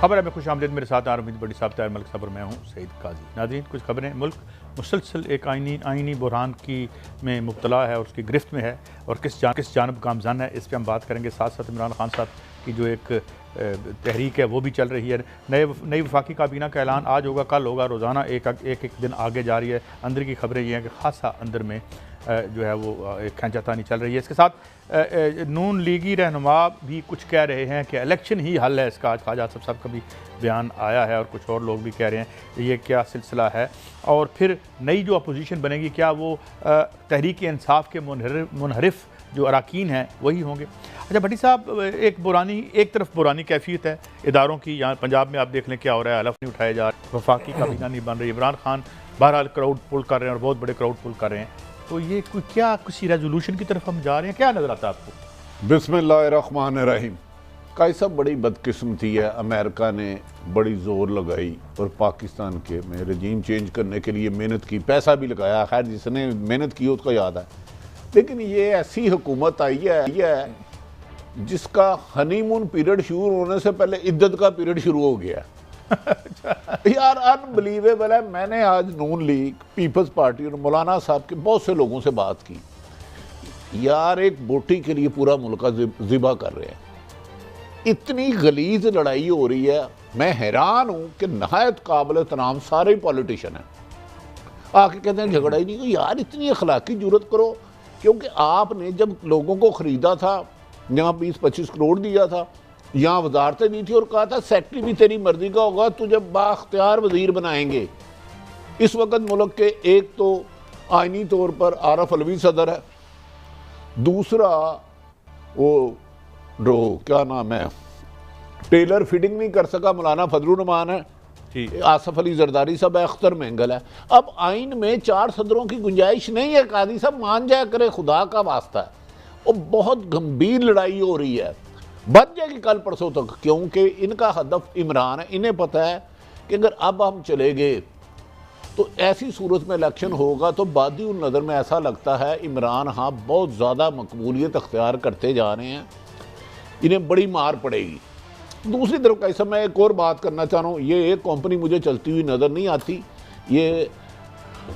खबर है मैं खुश आमदीद मेरे साथ आरमीद बड़ी साहब तैयार मलिक साहब और मैं हूँ सईद काजी। नाज़रीन, कुछ खबरें। मुल्क मुसलसल एक आइनी बुरहान की में मुब्तला है और उसकी गिरफ्त में है और किस जानब गामज़न है, इस पर हम बात करेंगे। साथ साथ इमरान खान साहब की जो एक तहरीक है वो भी चल रही है। नई वफाकी काबीना का ऐलान आज होगा, कल होगा, रोज़ाना एक दिन आगे जा रही है। अंदर की खबरें ये हैं कि खासा अंदर में जो है वो एक खींचातानी चल रही है। इसके साथ नून लीगी रहनुमा भी कुछ कह रहे हैं कि इलेक्शन ही हल है इसका। आज ख्वाजा आसिफ साहब का भी बयान आया है और कुछ और लोग भी कह रहे हैं ये क्या सिलसिला है। और फिर नई जो अपोजिशन बनेगी, क्या वो तहरीक इंसाफ के मुनहरिफ जो अरकान हैं वही होंगे? अच्छा भट्टी साहब, एक तरफ पुरानी कैफियत है इदारों की। यहाँ पंजाब में आप देख लें क्या हो रहा है, हलफ नहीं उठाए जा रहे, वफाकी काबीना नहीं बन रही। इमरान खान बहरहाल क्राउड पुल कर रहे हैं और बहुत बड़े क्राउड पुल कर रहे हैं। तो ये क्या किसी रेजोल्यूशन की तरफ हम जा रहे हैं, क्या नज़र आता है आपको? बिस्मिल्लाहिर्रहमानिर्रहीम। काई साहब, बड़ी बदकिस्मती है, अमेरिका ने बड़ी ज़ोर लगाई और पाकिस्तान के में रजीम चेंज करने के लिए मेहनत की, पैसा भी लगाया। खैर जिसने मेहनत की उसको याद है। लेकिन ये ऐसी हुकूमत आई है जिसका हनीमून पीरियड शुरू होने से पहले इद्दत का पीरियड शुरू हो गया। यार अनबिलीवेबल है। मैंने आज नून लीग, पीपल्स पार्टी और मौलाना साहब के बहुत से लोगों से बात की। यार एक बोटी के लिए पूरा मुल्क ज़िबा कर रहे हैं। इतनी गलीज लड़ाई हो रही है। मैं हैरान हूं कि नहायत काबिल तनाम सारे पॉलिटिशियन हैं, आके कहते हैं झगड़ा ही नहीं। तो यार इतनी अखलाकी जुर्रत करो, क्योंकि आपने जब लोगों को ख़रीदा था, यहाँ 20-25 करोड़ दिया था, यहाँ वजारतें दी थी और कहा था सेक्रेटरी भी तेरी मर्जी का होगा, तुझे बाख्तियार वजीर बनाएंगे। इस वक्त मुल्क के एक तो आइनी तौर पर आरफ अलवी सदर है, दूसरा वो क्या नाम है, टेलर फिटिंग नहीं कर सका मौलाना फजलुर्रहमान है, आसफ अली जरदारी साहब है, अख्तर महंगल है। अब आइन में 4 सदरों की गुंजाइश नहीं है। काजी साहब मान जाया करे, खुदा का वास्ता है। और बहुत गंभीर लड़ाई हो रही है, बच जाएगी कल परसों तक, क्योंकि इनका हदफ इमरान है। इन्हें पता है कि अगर अब हम चले गए तो ऐसी सूरत में इलेक्शन होगा तो बादी उन नज़र में ऐसा लगता है इमरान हाँ बहुत ज़्यादा मकबूलियत अख्तियार करते जा रहे हैं, इन्हें बड़ी मार पड़ेगी। दूसरी तरफ कैसा, मैं एक और बात करना चाह रहा हूँ। ये एक कंपनी मुझे चलती हुई नज़र नहीं आती। ये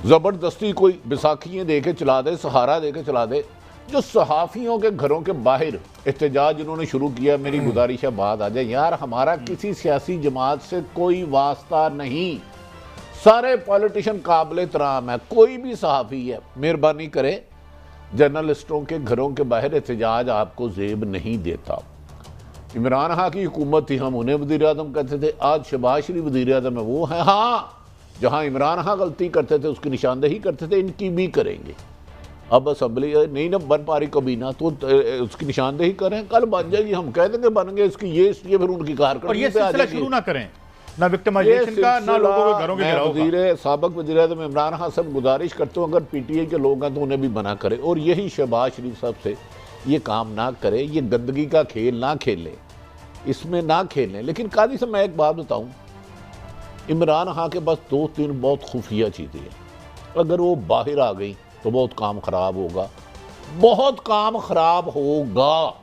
ज़बरदस्ती कोई बैसाखियाँ दे के चला दे, सहारा दे के चला दे। जो सहाफ़ियों के घरों के बाहर एहतजाज जिन्होंने शुरू किया, मेरी गुजारिश है बात आ जाए। यार हमारा किसी सियासी जमात से कोई वास्ता नहीं, सारे पॉलिटिशियन काबिल तराम है। कोई भी सहाफ़ी है, मेहरबानी करे, जर्नलिस्टों के घरों के बाहर एहतजाज आपको जेब नहीं देता। इमरान खान की हुकूमत थी, हम उन्हें वज़ीर आज़म कहते थे। आज शहबाज शरीफ वज़ीर आज़म है, वो है। हाँ, जहाँ इमरान खान गलती करते थे उसकी निशानदेही करते थे, इनकी भी करेंगे। अब असम्बली नहीं ना बन पा रही काबीना, तो उसकी निशानदेही करें, कल बन जाएगी, हम कह देंगे बन गए इसकी। ये इसलिए फिर उनकी कारकर्दगी पे आ जाएगी। शुरू ना करें ना विक्टिमाइजेशन का, ना लोगों के घरों के गिराव का। साबिक वज़ीर आज़म इमरान खान साहब गुजारिश करते हो, अगर पीटीआई के लोग हैं तो उन्हें भी बना करे, और यही शहबाज शरीफ साहब से ये काम ना करे। ये गंदगी का खेल ना खेलें, इसमें ना खेलें। लेकिन काजी से मैं एक बात बताऊं, इमरान खान के पास 2-3 बहुत खुफिया चीज़ें हैं। अगर वो बाहर आ गई तो बहुत काम खराब होगा, बहुत काम खराब होगा।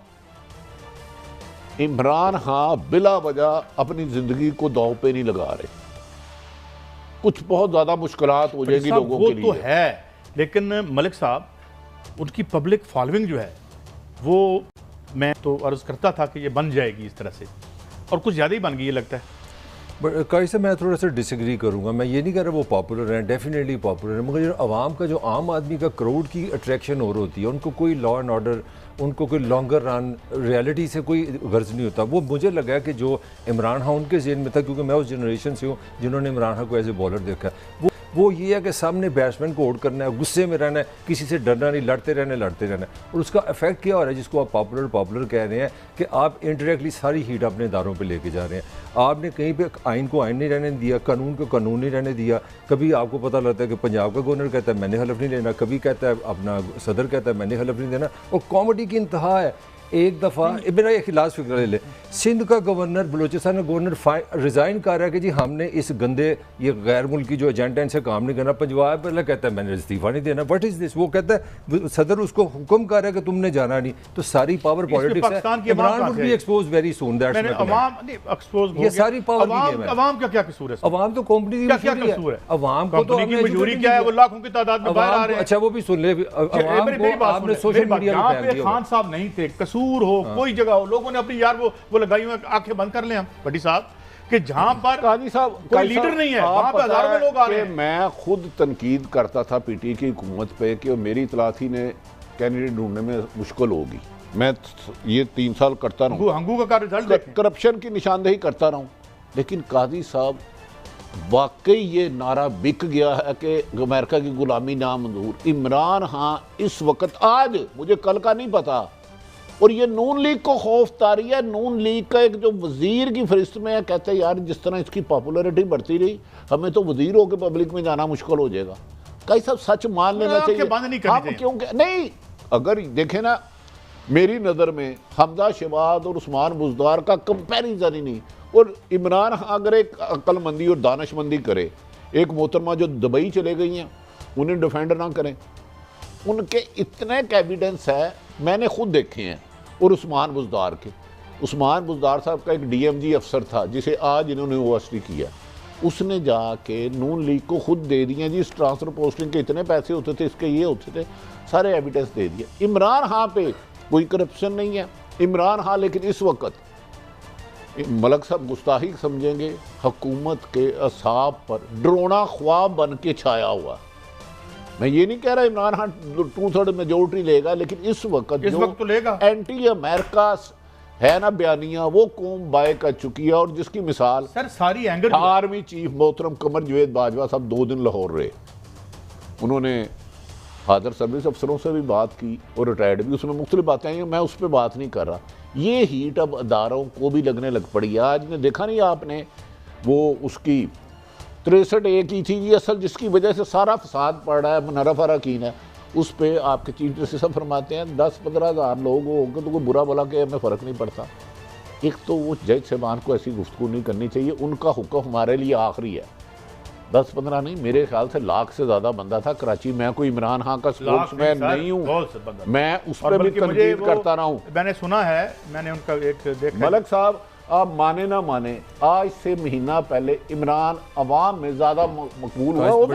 इमरान खान बिला वजह अपनी जिंदगी को दांव पे नहीं लगा रहे। कुछ बहुत ज्यादा मुश्किलात हो जाएगी लोगों के लिए। तो है, लेकिन मलिक साहब उनकी पब्लिक फॉलोइंग जो है वो, मैं तो अर्ज करता था कि ये बन जाएगी इस तरह से, और कुछ ज़्यादा ही बन गई ये लगता है। बट कई से मैं थोड़ा सा डिसएग्री करूँगा। मैं ये नहीं कह रहा वो पॉपुलर हैं, डेफिनेटली पॉपुलर हैं, मगर आवाम का जो आम आदमी का क्राउड की अट्रैक्शन और होती है, उनको कोई लॉ एंड ऑर्डर, उनको कोई लॉन्गर रन रियलिटी से कोई गर्ज नहीं होता। वो मुझे लगा कि जो इमरान खान उनके जेहन में था, क्योंकि मैं उस जनरेशन से हूँ जिन्होंने इमरान खान को एज ए बॉलर देखा, वो ये है कि सामने बैट्समैन को आउट करना है, गुस्से में रहना है, किसी से डरना नहीं, लड़ते रहना है। और उसका इफेक्ट क्या हो रहा है, जिसको आप पॉपुलर कह रहे हैं, कि आप इंडायरेक्टली सारी हीट अपने इदारों पे लेके जा रहे हैं। आपने कहीं पे आइन को आइन नहीं रहने दिया, कानून को कानून नहीं रहने दिया। कभी आपको पता लगता है कि पंजाब का गवर्नर कहता है मैंने हलफ नहीं लेना, कभी कहता है अपना सदर कहता है मैंने हलफ नहीं देना। और कॉमेडी की इंतहा है, एक दफ़ा मेरा एक लास्ट फिक्र ले ले, सिंध का गवर्नर, बलूचिस्तान का गवर्नर रिज़ाइन कर रहा है कि जी हमने इस गंदे ये गैर मुल्की जो एजेंट है इनसे काम नहीं करना। पंजाब पहले कहता है मैंने इस्तीफ़ा नहीं देना। What is this? वो कहता है सदर उसको हुक्म कर रहा है कि तुमने जाना नहीं। तो सारी पावर पॉलिटिक्स है। Imran would be expose very soon, that's ये सारी पावर की अवाम का क्या कसूर है? अवाम तो कंपनी की कसूर है। अवाम को तो मजबूरी क्या है? वो लाखों की तादाद में बाहर आ रहे हैं। अच्छा वो भी सुन ले, आपने सोशल मीडिया पे खान साहब नहीं थे, कसूर हो कोई जगह हो, लोगों ने अपनी यार वो लगाई हुई आंखें बंद कर ले हम भट्टी साहब कि जहां पर काजी साहब कोई लीडर नहीं है, वहां पे हजारों लोग आ रहे हैं। मैं खुद तनकीद करता था पीटी की हुकूमत पे कि मेरी इतलाथी ने कैंडिडेट ढूंढने में मुश्किल होगी। मैं ये 3 साल करता रहूं, हंगू का रिजल्ट करप्शन की निशानदेही करता रहूं, लेकिन काजी साहब वाकई ये नारा बिक गया है कि अमेरिका की गुलामी नामंजूर। इमरान हाँ इस वक्त, आज मुझे कल का नहीं पता, और ये नून लीग को खौफ तारी है। नून लीग का एक जो वजीर की फरिश्त में है, कहते हैं यार जिस तरह इसकी पॉपुलैरिटी बढ़ती रही हमें तो वजीर होकर पब्लिक में जाना मुश्किल हो जाएगा। कई सब सच मान लेना चाहिए। बंद नहीं करनी चाहिए। क्योंकि नहीं, अगर देखें ना, मेरी नज़र में हमजा शहबाज और उस्मान बुज़दार का कंपैरिजन ही नहीं। और इमरान अगर एक अक्लमंदी और दानिशमंदी करे, एक मोहतरमा जो दुबई चले गई हैं उन्हें डिफेंड ना करें, उनके इतने एविडेंस है, मैंने खुद देखे हैं। और उस्मान बुज़दार के, उस्मान बुज़दार साहब का एक डीएमजी अफसर था जिसे आज इन्होंने ओएसडी किया, उसने जाके नून लीग को खुद दे दिए जी इस ट्रांसफर पोस्टिंग के इतने पैसे होते थे, इसके ये होते थे, सारे एविडेंस दे दिए। इमरान हाँ पे कोई करप्शन नहीं है। इमरान हाँ, लेकिन इस वक्त मलक साहब गुस्ताही समझेंगे, हुकूमत के असाब पर ड्रोना ख्वाब बन के छाया हुआ। मैं ये नहीं कह रहा इमरान खान 2/3 मेजोरिटी लेगा, लेकिन इस वक्त तो लेगा। एंटी अमेरिका है ना बयानिया, वो कौम बाय कर चुकी है। और जिसकी मिसाल सर सारी एंगर आर्मी चीफ मोहतरम कमर जवेद बाजवा साहब 2 दिन लाहौर रहे, उन्होंने हादर सर्विस अफसरों से भी बात की और रिटायर्ड भी, उसमें मुख्तलिफ बातें आई, मैं उस पर बात नहीं कर रहा। ये हीट अब अदारों को भी लगने लग पड़ी। आज ने देखा नहीं आपने, वो उसकी 63A की थी जी, असल जिसकी वजह से सारा फसाद पड़ रहा है, मुनर्रफ अरकान है, उस पर आपके चीफ जस्टिस साहब फरमाते हैं 10-15 हज़ार लोग होंगे तो कोई बुरा भला के हमें फ़र्क नहीं पड़ता। एक तो वो जज साहबान को ऐसी गुफ्तगू नहीं करनी चाहिए, उनका हुक्म हमारे लिए आखिरी है। 10-15 नहीं, मेरे ख्याल से लाख से ज़्यादा बंदा था कराची। मैं कोई इमरान खान का स्पोर्ट्समैन नहीं हूँ, मैं उस पर भी तनकीद करता रहा हूँ। मैंने सुना है, मैंने उनका एक देखा। मलक साहब आप माने ना माने, आज से महीना पहले इमरान अवाम में ज्यादा मकबूल हुआ।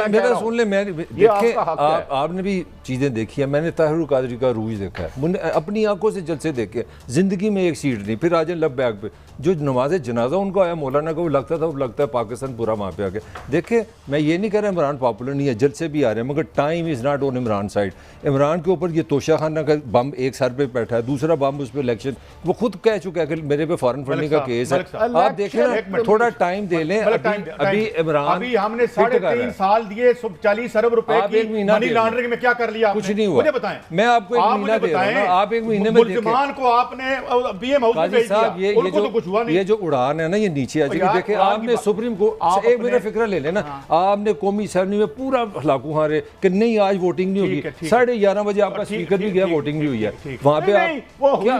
मेरा सुन ले, मैं देखे आपने भी चीजें देखी है, मैंने ताहिरुल कादरी का रूज देखा है, मैंने अपनी आंखों से जलसे देखे, जिंदगी में एक सीट नहीं। फिर आज लब बैग पे जो नमाज जनाजा उनको आया मौलाना को, वो लगता था, वो लगता है पाकिस्तान पूरा वहाँ पे आ गया। देखे मैं ये नहीं कह रहा इमरान पॉपुलर नहीं है, जलसे भी आ रहे हैं, मगर time is not on Imran side. Imran के ऊपर ये तोशा खाना का बम एक सर पे बैठा है, दूसरा बम उस पर इलेक्शन, वो खुद कह चुका है कि मेरे पे फॉरेन फंडिंग का केस है। आप देखें ना, थोड़ा टाइम दे लें। अभी इमरान, अभी हमने 3.5 साल दिए 40 अरब रुपए की मनी लॉन्ड्रिंग में, क्या कर लिया? कुछ नहीं हुआ। मुझे बताएं, मैं आपको 1 महीना दे रहा हूं, आप 1 महीने में मुल्ज़िमान को आपने पीएम हाउस में भेज दिया, उनको तो कुछ हुआ नहीं। ये जो उड़ान है ना, ये नीचे आ जाएगी। देखें आपने सुप्रीम कोर्ट, एक मेरा फिक्र ले लेना, आपने कौमी असम्बली में पूरा हलाकू हारे कि नहीं आज वोटिंग नहीं होगी, 11:30 बजे आपका स्पीकर भी गया, वोटिंग भी हुई है वहां पे। आप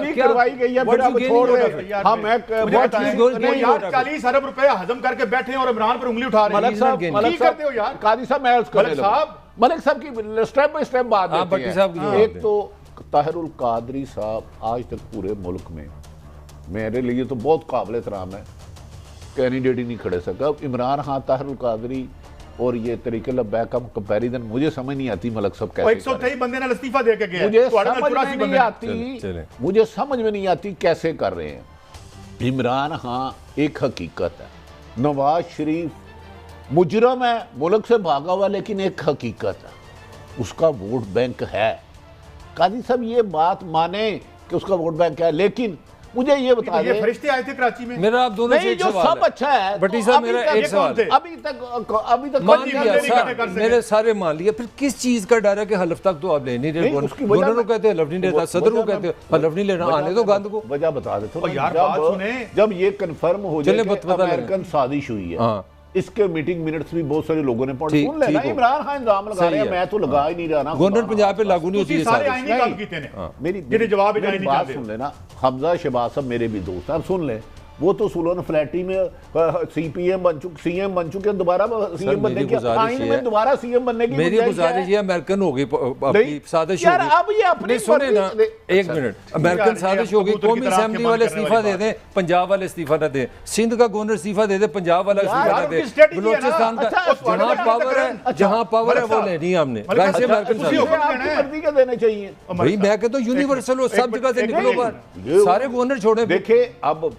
क्या करवाई गई है, फिर आप छोड़ रहे। हाँ, मैं 40 अरब रुपए हजम करके बैठे हैं और इमरान पर उंगली उठा रहे हैं। मलिक साहब, कादी साहब, मैं मलिक साहब की स्टेप बाय स्टेप बात है। एक तो ताहिरुल कादरी साहब आज तक पूरे मुल्क में मेरे लिए तो बहुत काबिल एहतराम है, कैंडिडेट ही नहीं खड़े सका। इमरान खान, ताहिरुल कादरी और ये तरीके लब्बैक का कंपैरिजन मुझे समझ नहीं आती। मलिक साहब कैसे 123 बंदे ने इस्तीफा दे के गए, मुझे समझ में नहीं आती कैसे कर रहे हैं। इमरान खान एक हकीकत है, नवाज शरीफ मुजरम है, मुल्क से भागा हुआ, लेकिन एक हकीकत है उसका वोट बैंक है। काजी साहब ये बात माने कि उसका वोट बैंक है, लेकिन मुझे ये बता दें, फरिश्ते आए थे कराची में, मेरा आप दोनों से एक जो सवाल सब है। अच्छा है, भट्टी साहब मेरा एक सवाल, अभी तक मान लिया, मेरे सारे मान लिया, फिर किस चीज का डर है कि हलफ तक तो आप ले नहीं रहे? गवर्नर को कहते हैं हलफ नहीं लेना, सदर को कहते हैं हलफ नहीं लेना, आने दो गंद को। वजह बता देते यार, जब ये कंफर्म हो जाए अमेरिकन साजिश हुई है, इसके मीटिंग मिनट्स भी बहुत सारे लोगों ने पढ़ ठीक- सुन लेना। ठीक हो। इमरान खान इल्जाम लगा रहे हैं, सही है। मैं तो लगा ही नहीं रहा ना। गवर्नर पंजाब पे लागू नहीं होती है सारे साजिश। आईनी काम कीते ने मेरी जिन्हें जवाब ही मेरी नहीं बात चाहते। सुन लेना। हमजा शहबाज साहब मेरे भी दोस्त हैं, अब सुन ले। वो तो सुलन फ्लैटी में सीपीएम बन चुके, सीएम बन चुके, दोबारा सीएम बनने की, आइन में दोबारा सीएम बनने की मेरी गुजारिश ये अमेरिकन हो गई आपकी साजिश यार, होगी। अब ये अपनी नहीं सुने ना, मर्जी- एक मिनट, अमेरिकन साजिश होगी। कौमी असेंबली वाले इस्तीफा दे दें, पंजाब वाले इस्तीफा न दें, सिंध का गवर्नर इस्तीफा दे दे, पंजाब वाला इस्तीफा न दे, उनकी strategy है ना। बलोचिस्तान का अच्छा, जहां पावर है, जहां पावर है वो लेनी है हमने। वैसे अमेरिकन उसी साजिश हुक्म आपकी मर्जी के देने चाहिए। भाई मैं कहता हूँ यूनिवर्सल हो, सब जगह से निकलो बाहर, ये- सारे गवर्नर छोड़े। देखे अब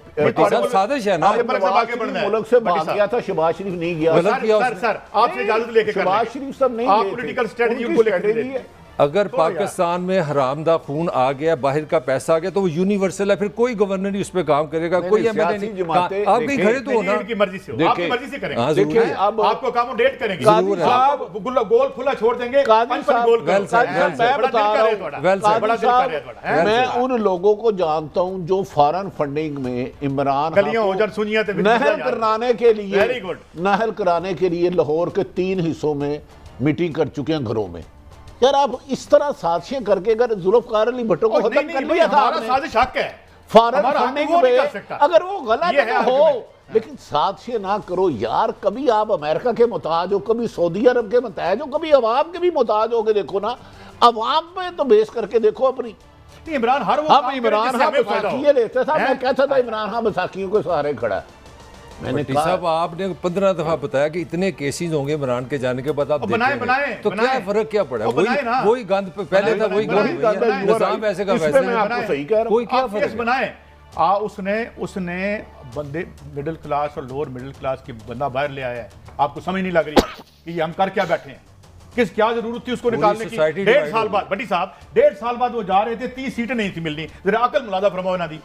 साहब साजिश है ना। आप मलिक साहब आगे बढ़ना है। मुल्क से मलिक भाग साहब। गया था, शहबाज शरीफ नहीं गया। गलत सर, किया सर, उसने। सर, आपसे इजाजत लेके कर शहबाज लें। शरीफ सब नहीं आप गए थे। पॉलिटिकल स्ट्रेटजी उनकी उनको लेकर स्ट्रेटजी दे। है। अगर पाकिस्तान में हरामदा खून आ गया, बाहर का पैसा आ गया, तो वो यूनिवर्सल है, फिर कोई गवर्नर नहीं उस पर काम करेगा, कोई नहीं, एमएलए सियासी नहीं। जमातें आप कहीं देखें- खड़े तो हो ना। इनकी मर्जी से हो, देखें- आपकी मर्जी से करेंगे। हाँ, जरूर देखिए है। अब आपको अकोमोडेट करेंगे। काजी जरूर है। साहब, आप गोल खुला छोड़ देंगे, काजी पंच पंच साहब, गोल करो। वेल सेड, हैं? Well said. बड़ा मैं दिल बता कर रहा रहे हूं, थोड़ा। Well said. बड़ा दिल कर रहे थोड़ा। मैं उन लोगों को जानता हूं जो फॉरेन फंडिंग में इमरान गलियां हो जान सुनिया तो नहर कराने के लिए, वेरी गुड। नहर कराने के लिए लाहौर के 3 हिस्सों में मीटिंग कर चुके हैं घरों में। यार आप इस तरह साजिशें करके अगर जुल्फकार अली भुट्टो को खत्म कर लिया था हमारा आपने, साजिश हक है। फॉरेन हमारा हक फंडिंग वो नहीं कर में सकता। अगर वो गलत ये है तो हो, argument। लेकिन साजिशें ना करो यार। कभी आप अमेरिका के मुताज हो, कभी सऊदी अरब के मुताज हो, कभी अवाम के भी मुताज हो के देखो ना। अवाम पे तो बेस करके देखो अपनी। इमरान हर वो हम काम करे इमरान जिससे खान हमें फायदा हो। बैसाखी लेते था, हैं? मैं कहता था इमरान खान बैसाखियों के सहारे खड़ा है। मैंने भट्टी कहा साहब आपने 15 दफा बताया कि इतने केसेस होंगे इमरान के जाने के बाद, आप और बनाए- देखेंगे। बनाए- तो बनाए। क्या फर्क क्या पड़ा? और बनाए ना। वही गंद पे पहले था, वही बनाए- गंद बनाए- वही है। बनाए- निजाम वैसे का इस पे वैसे मैं है। आपको सही कह रहा हूं। कोई क्या आप फर्क केस है? बनाए। उसने बंदे मिडिल क्लास और लोअर मिडिल क्लास की बंदा बाहर ले आया है। आपको समझ नहीं लग रही कि ये हम कर क्या बैठे हैं? किस क्या जरूरत थी उसको पूरी निकालने की? society 1.5 divide साल हो बाद भट्टी साहब 1.5 साल बाद वो जा रहे थे, 30 सीटें नहीं थी मिलनी। जरा अकल मुलादा फरमाओ इन्हां दी,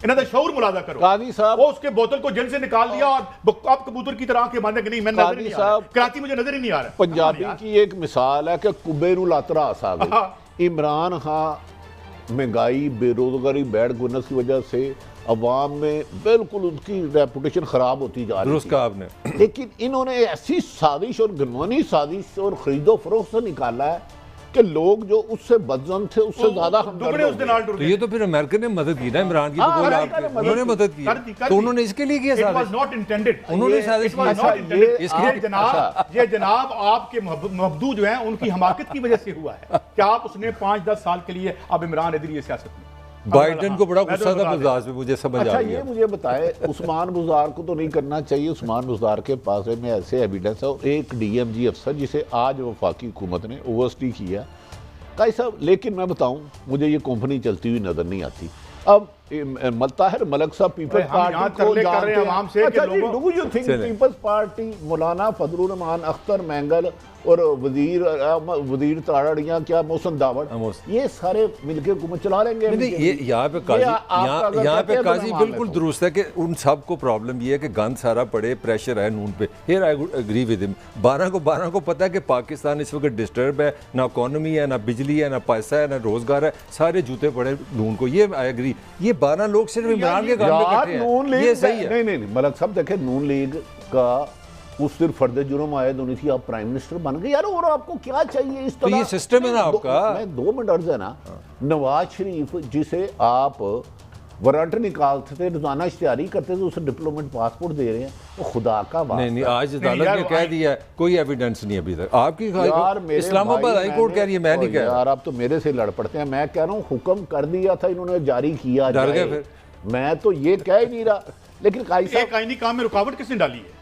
इन्हां दा शऊर मुलादा करो। काजी साहब, वो उसके बोतल को जेल से निकाल दिया और आप कबूतर की तरह आंखें बांधे कि नहीं मैं नजर काजी ही नहीं आ रहा। साहब, कराची मुझे नजर ही नहीं आ रहा। पंजाबी यार। की एक मिसाल है कि कुब्बे नूं लत रास आ हाँ। गई। इमरान खान महंगाई, बेरोजगारी, बैड गवर्नेंस की वजह से अवाम में बिल्कुल उनकी रेपुटेशन खराब होती जा रही दुरुस्त थी। कहा आपने। लेकिन इन्होंने ऐसी साजिश और घिनौनी साजिश और खरीदो फरोख्त से निकाला है कि लोग जो उससे बदजन थे उससे ज्यादा हमदर्द दुगने हो उस दिन गए। आल टुर तो ये तो फिर अमेरिका ने मदद की ना इमरान की, तो हाँ, कोई अमेरिका ने आप- मदद उन्होंने की। मदद की कर दी, कर तो दी। उन्होंने इसके लिए किया It was साजिश। not intended. उन्होंने ये- साजिश it was की। not अच्छा, intended. ये ये जनाब ये जनाब आपके मबदू जो हैं उनकी हमाकत की वजह से हुआ है कि आप उसने 5-10 साल के लिए अब इमरान इधर ये सियासत में बाइडेन को बड़ा मैं तो गुस्सा था बता दें। बजाज पे, मुझे समझ अच्छा आ ये गया। मुझे बताए, उस्मान बुज़ार को तो नहीं करना चाहिए। उस्मान बुज़ार के पास में ऐसे एविडेंस है, और एक डीएमजी अफसर जिसे आज वफाकी हुकूमत ने ओवरस्टी किया काई साहब। लेकिन मैं बताऊं, मुझे ये कंपनी चलती हुई नजर नहीं आती। अब ताहिर मलिक साहब पीपल्स हम यहाँ पार्टी को तरले कर रहे जानते हैं हैं। आवाम से कि अच्छा जी, लोगों- डू यू थिंक चलें। पीपल्स पार्टी मौलाना फजलुर रहमान, अख्तर मैंगल और वजीर ताड़ियाँ, क्या मोहसिन दावड़, मोहसिन। ये सारे मिलके हुकूमत चला लेंगे। नहीं ये यहाँ पे काजी, आपका अगर यहाँ कहते पे हैं तो काजी मैं मान बिल्कुल लेता हूं। दुरुस्त है कि उन सब को प्रॉब्लम ये है कि गंद सारा पड़े, प्रेशर है नून पे। Here I would agree with him. 12 को पता है कि पाकिस्तान इस वक्त डिस्टर्ब है, ना इकोनॉमी है, ना बिजली है, ना पैसा है, ना रोजगार है, सारे जूते पड़े नून को। ये आई एग्री। ये 12 लोग सिर्फ इमरान के काम में यार, इकट्ठे नून हैं, लीग ये सही है। नहीं मलक साहब देखे, नून लीग का उस दिन फर्द जुर्म आयद होनी थी, आप प्राइम मिनिस्टर बन गए यार, और आपको क्या चाहिए इस तो तरह? ये सिस्टम है ना आपका। मैं 2 मिनट अर्ज है ना। नवाज शरीफ जिसे आप वारंट निकालते थे, रोजाना इश्तिहारी करते थे, उसे डिप्लोमेट पासपोर्ट दे रहे हैं, तो खुदा का नहीं वास्ता। आज अदालत यार, ने कह दिया है, कोई एविडेंस नहीं अभी तक आपकी। यार मेरे इस्लामाबाद भाई, हाई कोर्ट कह रही है, मैं नहीं कह रहा। यार आप तो मेरे से लड़ पड़ते हैं। मैं कह रहा हूँ हुक्म कर दिया था इन्होंने, जारी किया डर गए जाए। फिर? मैं तो ये कह ही नहीं रहा। लेकिन काई साहब, एक आईनी काम में रुकावट किसने डाली है?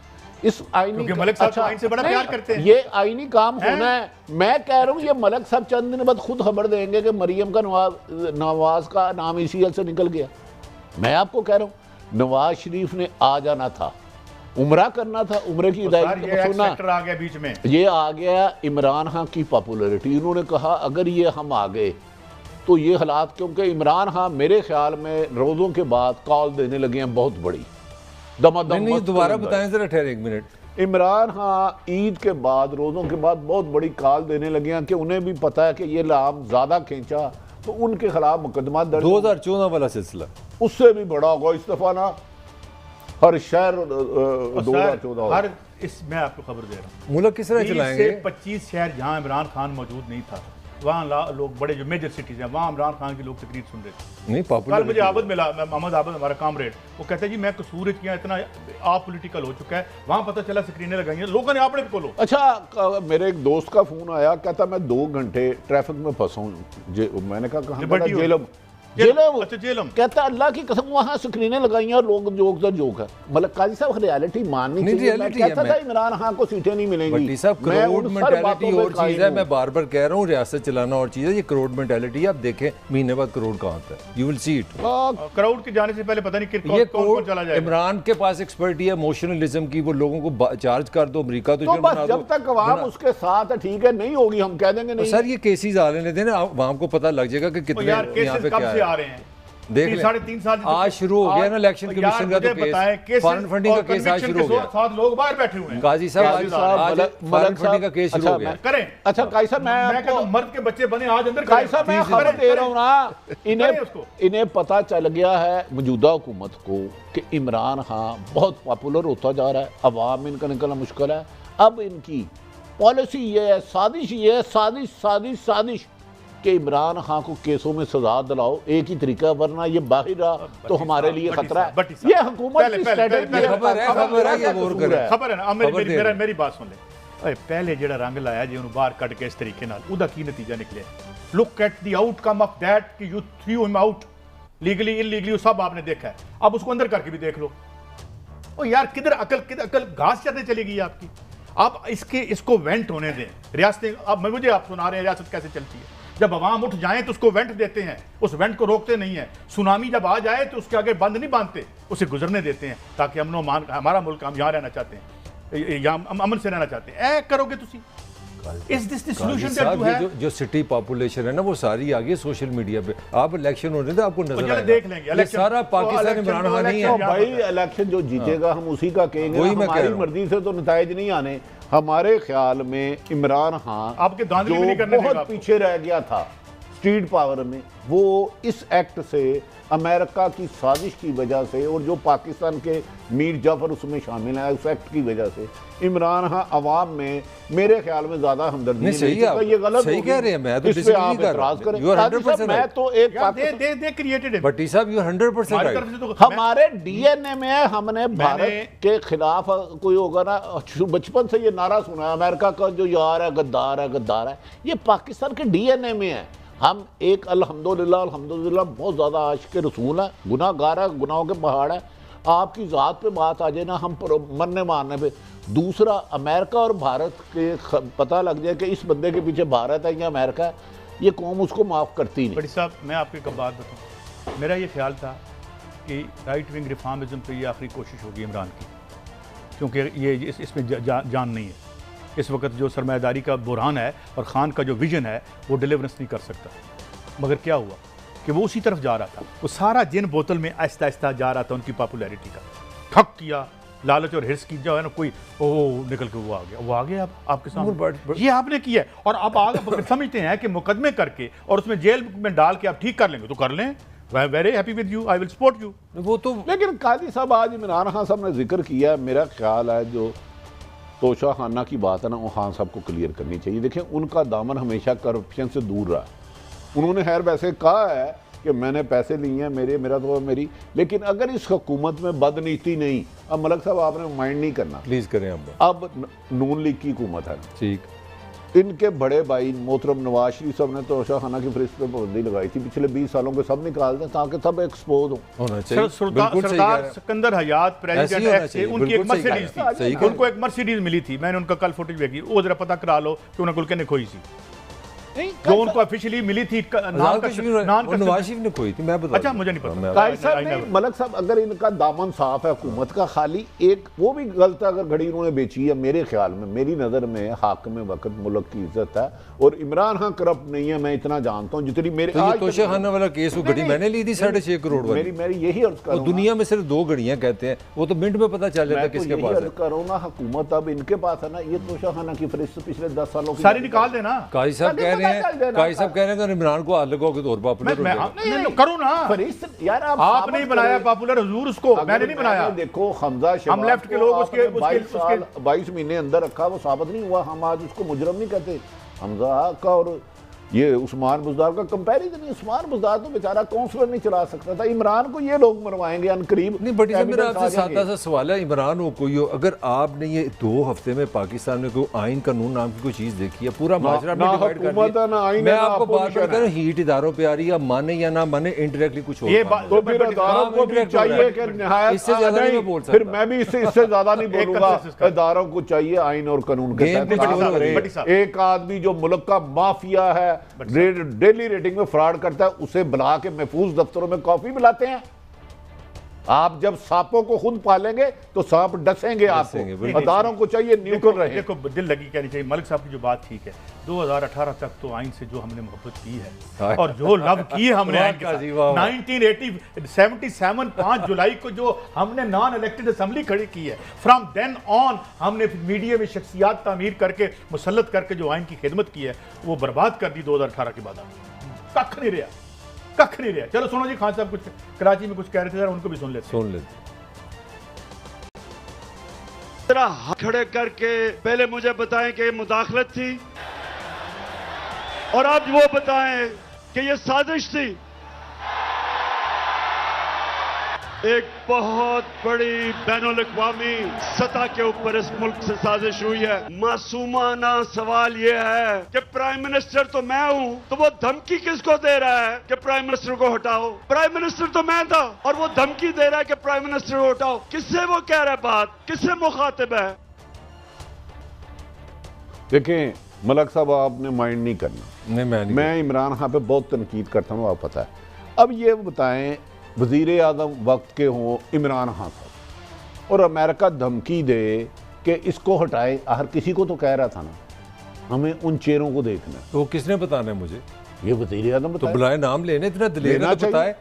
इस आईनी क्योंकि मलिक साहब तो आइन से बड़ा नहीं, प्यार करते हैं। ये आईनी काम होना है। मैं कह रहा हूँ ये मलिक साहब चंद दिन बाद खुद खबर देंगे कि मरियम का नवाज का नाम ईसीएल से निकल गया। मैं आपको कह रहा हूँ नवाज शरीफ ने आ जाना था, उम्रा करना था, उम्रे की सर, अदायगी ये सुनना। सेक्टर आ गया बीच में। ये आ गया इमरान खान की पॉपुलैरिटी। इन्होंने कहा अगर ये हम आ गए तो ये हालात, क्योंकि इमरान खान मेरे ख्याल में रोज़ों के बाद कॉल देने लगे हैं बहुत बड़ी दमादम। नहीं मस्त दोबारा बंदा है। बताएं जरा, ठहरे एक मिनट। इमरान खान ईद के बाद, रोज़ों के बाद बहुत बड़ी कॉल देने लगे हैं कि उन्हें भी पता है कि ये लाम ज़्यादा खींचा तो उनके खिलाफ मुकदमा दर्ज 2014 वाला सिलसिला उससे भी बड़ा होगा इस दफा ना। हर शहर और 2014 हर मैं आपको खबर दे रहा हूँ, मुल्क किस तरह 20 चलाएंगे? से 25 शहर जहाँ इमरान खान मौजूद नहीं था, वहाँ लोग बड़े जो मेजर सिटीज हैं, वहाँ इमरान खान के लोग तकरीर सुन रहे थे। नहीं कल पॉपुलर मुझे आबद मिला, मोहम्मद आबद, हमारा कामरेड, वो कहता है जी मैं कसूर किया, इतना अपॉलिटिकल हो चुका है, वहाँ पता चला स्क्रीनें लगाई हैं, लोगों ने आपने भी खोलो। अच्छा, मेरे एक दोस्त का फोन आया, कहता मैं 2 घंटे ट्रैफिक में फंसा हूँ। मैंने कहा कहाँ? लिबर्टी जेलम। अच्छा जेलम। कहता अल्लाह की कसम वहाँ स्क्रीनें लगाई हैं और लोग जोक दर जोक है। मतलब काजी साहब रियलिटी माननी नहीं, चाहिए। मैं reality है, कहता था इमरान खान को सीटें नहीं मिलेंगी। भट्टी साहब, मैं करोड़ उन सब मेंटालिटी बातों पे और चीज़ कायम है। हूँ। मैं बार बार कह रहा हूँ रियासत चलाना और चीज़ है। ये करोड़ मेंटालिटी है। आप देखें महीने बाद करोड़ कहाँ आता है, you will see it. Crowd के जाने से पहले पता नहीं ये कौन चला जाएगा। इमरान के पास एक्सपर्टी है इमोशनलिज्म की, वो लोगों को चार्ज कर दो, अमेरिका तो बस जब तक अवाम उसके साथ है, ठीक है, नहीं होगी हम कह देंगे नहीं। सर ये केसेस आ लेने देना, अवाम को पता लग जाएगा कि कितने यार यहाँ केसेस पे कब क्या से है। आ रहे हैं? देख लें, 3.5 साल आज शुरू हो गया ना इलेक्शन कमीशन का तो केस, फॉरेन फंडिंग का केस आज शुरू हो गया। 7 लोग बाहर बैठे हुए हैं। काजी साहब आज फॉरेन फंडिंग का केस शुरू हो गया। करें। अच्छा काजी साहब, मैं कहता हूं मर्द के बच्चे बने आज अंदर। काजी साहब मैं खबर दे रहा हूँ ना, इन्हें पता चल गया है मौजूदा हुकूमत को कि इमरान खान बहुत पॉपुलर होता जा रहा है, अवाम में इनका निकलना मुश्किल है। अब इनकी पॉलिसी ये है, साजिश ये है, साजिश कि इमरान खान को केसों में सजा दिलाओ, एक ही तरीका, वरना ये बाहर रहा तो हमारे लिए खतरा है। ये हुकूमत की स्ट्रेटजी है। खबर है ये गौर करें। खबर है ना, मेरी बात सुन ले। पहले जेड़ा रंग लाया जी उन्होंने बाहर कट के इस तरीके नाल, उदा की नतीजा निकले। Look at the outcome of that कि you threw him out legally illegally, सब आपने देखा है। अब उसको अंदर करके भी देख लो। ओ यार किधर अकल घास चरने चलेगी आपकी। आप इसको वेंट होने दें रियासतें। अब मुझे आप सुना रहे हैं रियासत कैसे चलती है। जब अवाम उठ जाए तो उसको वेंट देते हैं, उस वेंट को रोकते नहीं है। सुनामी जब आ जाए तो उसके आगे बंद नहीं बांधते, उसे गुजरने देते हैं, ताकि अमनो मान हमारा मुल्क, हम यहाँ रहना चाहते हैं, यहाँ अमन से रहना चाहते हैं। करोगे तुसी? Is this the solution that you have? जो सिटी पॉपुलेशन है ना, वो सारी आ गई सोशल मीडिया पे। आप इलेक्शन होने दे, आपको नजर आएगा, देख लेंगे ये सारा पाकिस्तान इमरान खान नहीं है भाई। इलेक्शन जो जीतेगा हम उसी का कहेंगे, हमारी मर्जी से तो नताइज नहीं आने। हमारे ख्याल में इमरान खान आपके दांधली भी नहीं करने देगा। बहुत पीछे रह गया था स्ट्रीट पावर में, वो इस एक्ट से, अमेरिका की साजिश की वजह से, और जो पाकिस्तान के मीर जाफर उसमें शामिल है, उस एक्ट की वजह से इमरान खान अवाम में मेरे ख्याल में ज्यादा हमदर्दी नहीं। सही है, ये गलत सही कह रहे हैं। मैं तो इस पे आप एतराज करें। मैं तो एक दे क्रिएटेड है। भट्टी साहब यू 100% राइट। हमारे डीएनए में है, हमने भारत के खिलाफ कोई होगा ना, बचपन से ये नारा सुना है, अमेरिका का जो यार है गद्दार है, गद्दार है। ये पाकिस्तान के डीएनए में है। हम एक अल्हम्दुलिल्लाह बहुत ज़्यादा आशिक रसूल है, गुनाहगार है, गुनाहों के पहाड़ है। आपकी ज़ात पे बात आ जाए ना, हम मरने मारने पे। दूसरा, अमेरिका और भारत के पता लग जाए कि इस बंदे के पीछे भारत है या अमेरिका है, ये कौम उसको माफ़ करती नहीं। बड़ी साहब, मैं आपको एक बात बताऊँ, मेरा ये ख्याल था कि राइट विंग रिफॉर्मिज्म पे ये आखिरी कोशिश होगी इमरान की, क्योंकि ये इसमें जान नहीं है। इस वक्त जो सरमायादारी का बुरहान है और खान का जो विजन है वो डिलीवरेंस नहीं कर सकता। मगर क्या हुआ कि वो उसी तरफ जा रहा था, वो सारा जिन बोतल में आहिस्ता आहिस्ता जा रहा था उनकी पॉपुलैरिटी का। ठक किया, लालच और हिर्स की जो है ना, कोई निकल के वो आ गया अब आपके सामने। ये आपने किया है और अब आगे समझते हैं कि मुकदमे करके और उसमें जेल में डाल के आप ठीक कर लेंगे तो कर लें। Very happy with you, I will support you. वो तो लेकिन काजी साहब, आज इमरान खान साहब ने जिक्र किया, मेरा ख्याल है जो तोशा खाना की बात है ना, वो खान साहब को क्लियर करनी चाहिए। देखें, उनका दामन हमेशा करप्शन से दूर रहा। उन्होंने खैर वैसे कहा है कि मैंने पैसे लिए हैं, मेरा तो मेरी, लेकिन अगर इस हुकूमत में बदनीति नहीं, अब मलक साहब आपने माइंड नहीं करना, प्लीज करें। अब नून लीग की हुकूमत है, ठीक, इनके बड़े भाई मोहतरम नवाज शरीफ साहब ने तोशा खाना की फरिश्त पे पाबंदी लगाई थी। पिछले 20 सालों के सब निकाल दें ताकि सब एक्सपोज होना चाहिए। सरदार सिकंदर हयात प्रेसिडेंट थे, उनकी एक मर्सिडीज थी, उनको एक मर्सिडीज मिली थी। मैंने उनका कल फुटेज देखी, वो जरा पता करा लो कि उन्हें गुलके ने खोई सी, जो उनको ऑफिशियली मिली थी। नवाज शरीफ ने खोई थी, मैं बता। अच्छा, मुझे नहीं पता। मलक साहब, अगर इनका दामन साफ है हुकूमत का, खाली एक वो भी गलत है अगर घड़ी उन्होंने बेची है, मेरे ख्याल में, मेरी नज़र में हाकिम वक्त मुल्क की इज्जत है। और इमरान खान करप्ट नहीं है, मैं इतना जानता हूँ जितनी मेरे। तो तोशा खाना वाला केस, वो घड़ी मैंने ली थी 6.5 करोड़ वाली। मेरी यही अर्ज कर, दुनिया में सिर्फ 2 घड़ियां कहते हैं, वो तो मिनट में पता चल जाता है किसके पास है। करो ना, हुकूमत अब इनके पास है ना, ये तोशा खाना की फरिश्त पिछले 10 सालों की सारी निकाल देना। काजी साहब कह रहे हैं, काई साहब कह रहे हैं इमरान को हाथ लगाओगे तो और पॉपुलर हो जाएगा। करो ना यार, आप नहीं बनाया पॉपुलर, हुजूर उसको, मैंने नहीं बनाया। देखो हमजा हम लेफ्ट के लोग उसके 22 महीने अंदर रखा, वो साबित नहीं हुआ, हम आज उसको मुजरम नहीं कहते। हमजा का और ये उस्मान बुज़दार का कंपैरिजन नहीं। उस्मान बुज़दार तो बेचारा काउंसलर नहीं चला सकता था, इमरान को ये लोग मरवाएंगे अनकरीब। नहीं बट मेरा आपसे सादा सा सवाल है, इमरान हो कोई हो, अगर आपने ये 2 हफ्ते में पाकिस्तान में कोई आइन कानून नाम की कोई चीज देखी है, पूरा माजरा में डिवाइड कर दिया। मैं आपको बार बार कह रहा हूं, हीट इदारों पे आ रही है, माने या ना माने, इनडायरेक्टली कुछ और तो फिर इदारों को भी चाहिए कि निहायत, इससे ज्यादा नहीं बोल सकता। फिर मैं भी इससे ज्यादा नहीं बोलूंगा। इदारों को चाहिए आइन और कानून के तहत। एक आदमी जो मुल्क का माफिया है, डेली रेटिंग में फ्रॉड करता है, उसे बुला के महफूज दफ्तरों में कॉफी पिलाते हैं। आप जब सांपों को खुद पालेंगे तो सांप डसेंगे आपको। अदारों को चाहिए न्यूट्रल रहे। देखो दिल लगी कहनी चाहिए। मलिक साहब की जो बात ठीक है, 2018 तक तो आइन से जो हमने मोहब्बत की है और जो लव की है हमने आइन के साथ, 1977 5 जुलाई को जो हमने नॉन इलेक्टेड असेंबली खड़ी की है, फ्रॉम देन ऑन हमने मीडिया में शख्सियात तामीर करके मुसल्लत करके जो आइन की खिदमत की है वो बर्बाद कर दी 2018 के बाद। कख नहीं रहा, कख नहीं रहा। चलो सुनो जी, खान साहब कुछ कराची में कुछ कह रहे थे, उनको भी सुन लेते। जरा हाथ खड़े करके पहले मुझे बताएं कि ये मुदाखलत थी और अब वो बताएं कि ये साजिश थी। एक बहुत बड़ी बैनुल अक़वामी सतह के ऊपर इस मुल्क से साजिश हुई है। मासूमाना सवाल यह है कि प्राइम मिनिस्टर तो मैं हूं, तो वो धमकी किसको दे रहा है कि प्राइम मिनिस्टर को हटाओ? प्राइम मिनिस्टर तो मैं था और वो धमकी दे रहा है कि प्राइम मिनिस्टर को हटाओ। किससे वो कह रहा है बात, किससे मुखातिब है? देखें मलक साहब, आपने माइंड नहीं करना। मैं इमरान खान पे बहुत तनकीद करता हूँ, आप पता है। अब ये बताएं, वज़ीर आज़म वक्त के हों इमरान खान साहब और अमेरिका धमकी दे कि इसको हटाए, हर किसी को तो कह रहा था ना, हमें उन चेहरों को देखना। तो किसने बताना है मुझे? ये वज़ीर आज़म तो बुलाए, नाम लेने, इतना दिलेगा तो बताए।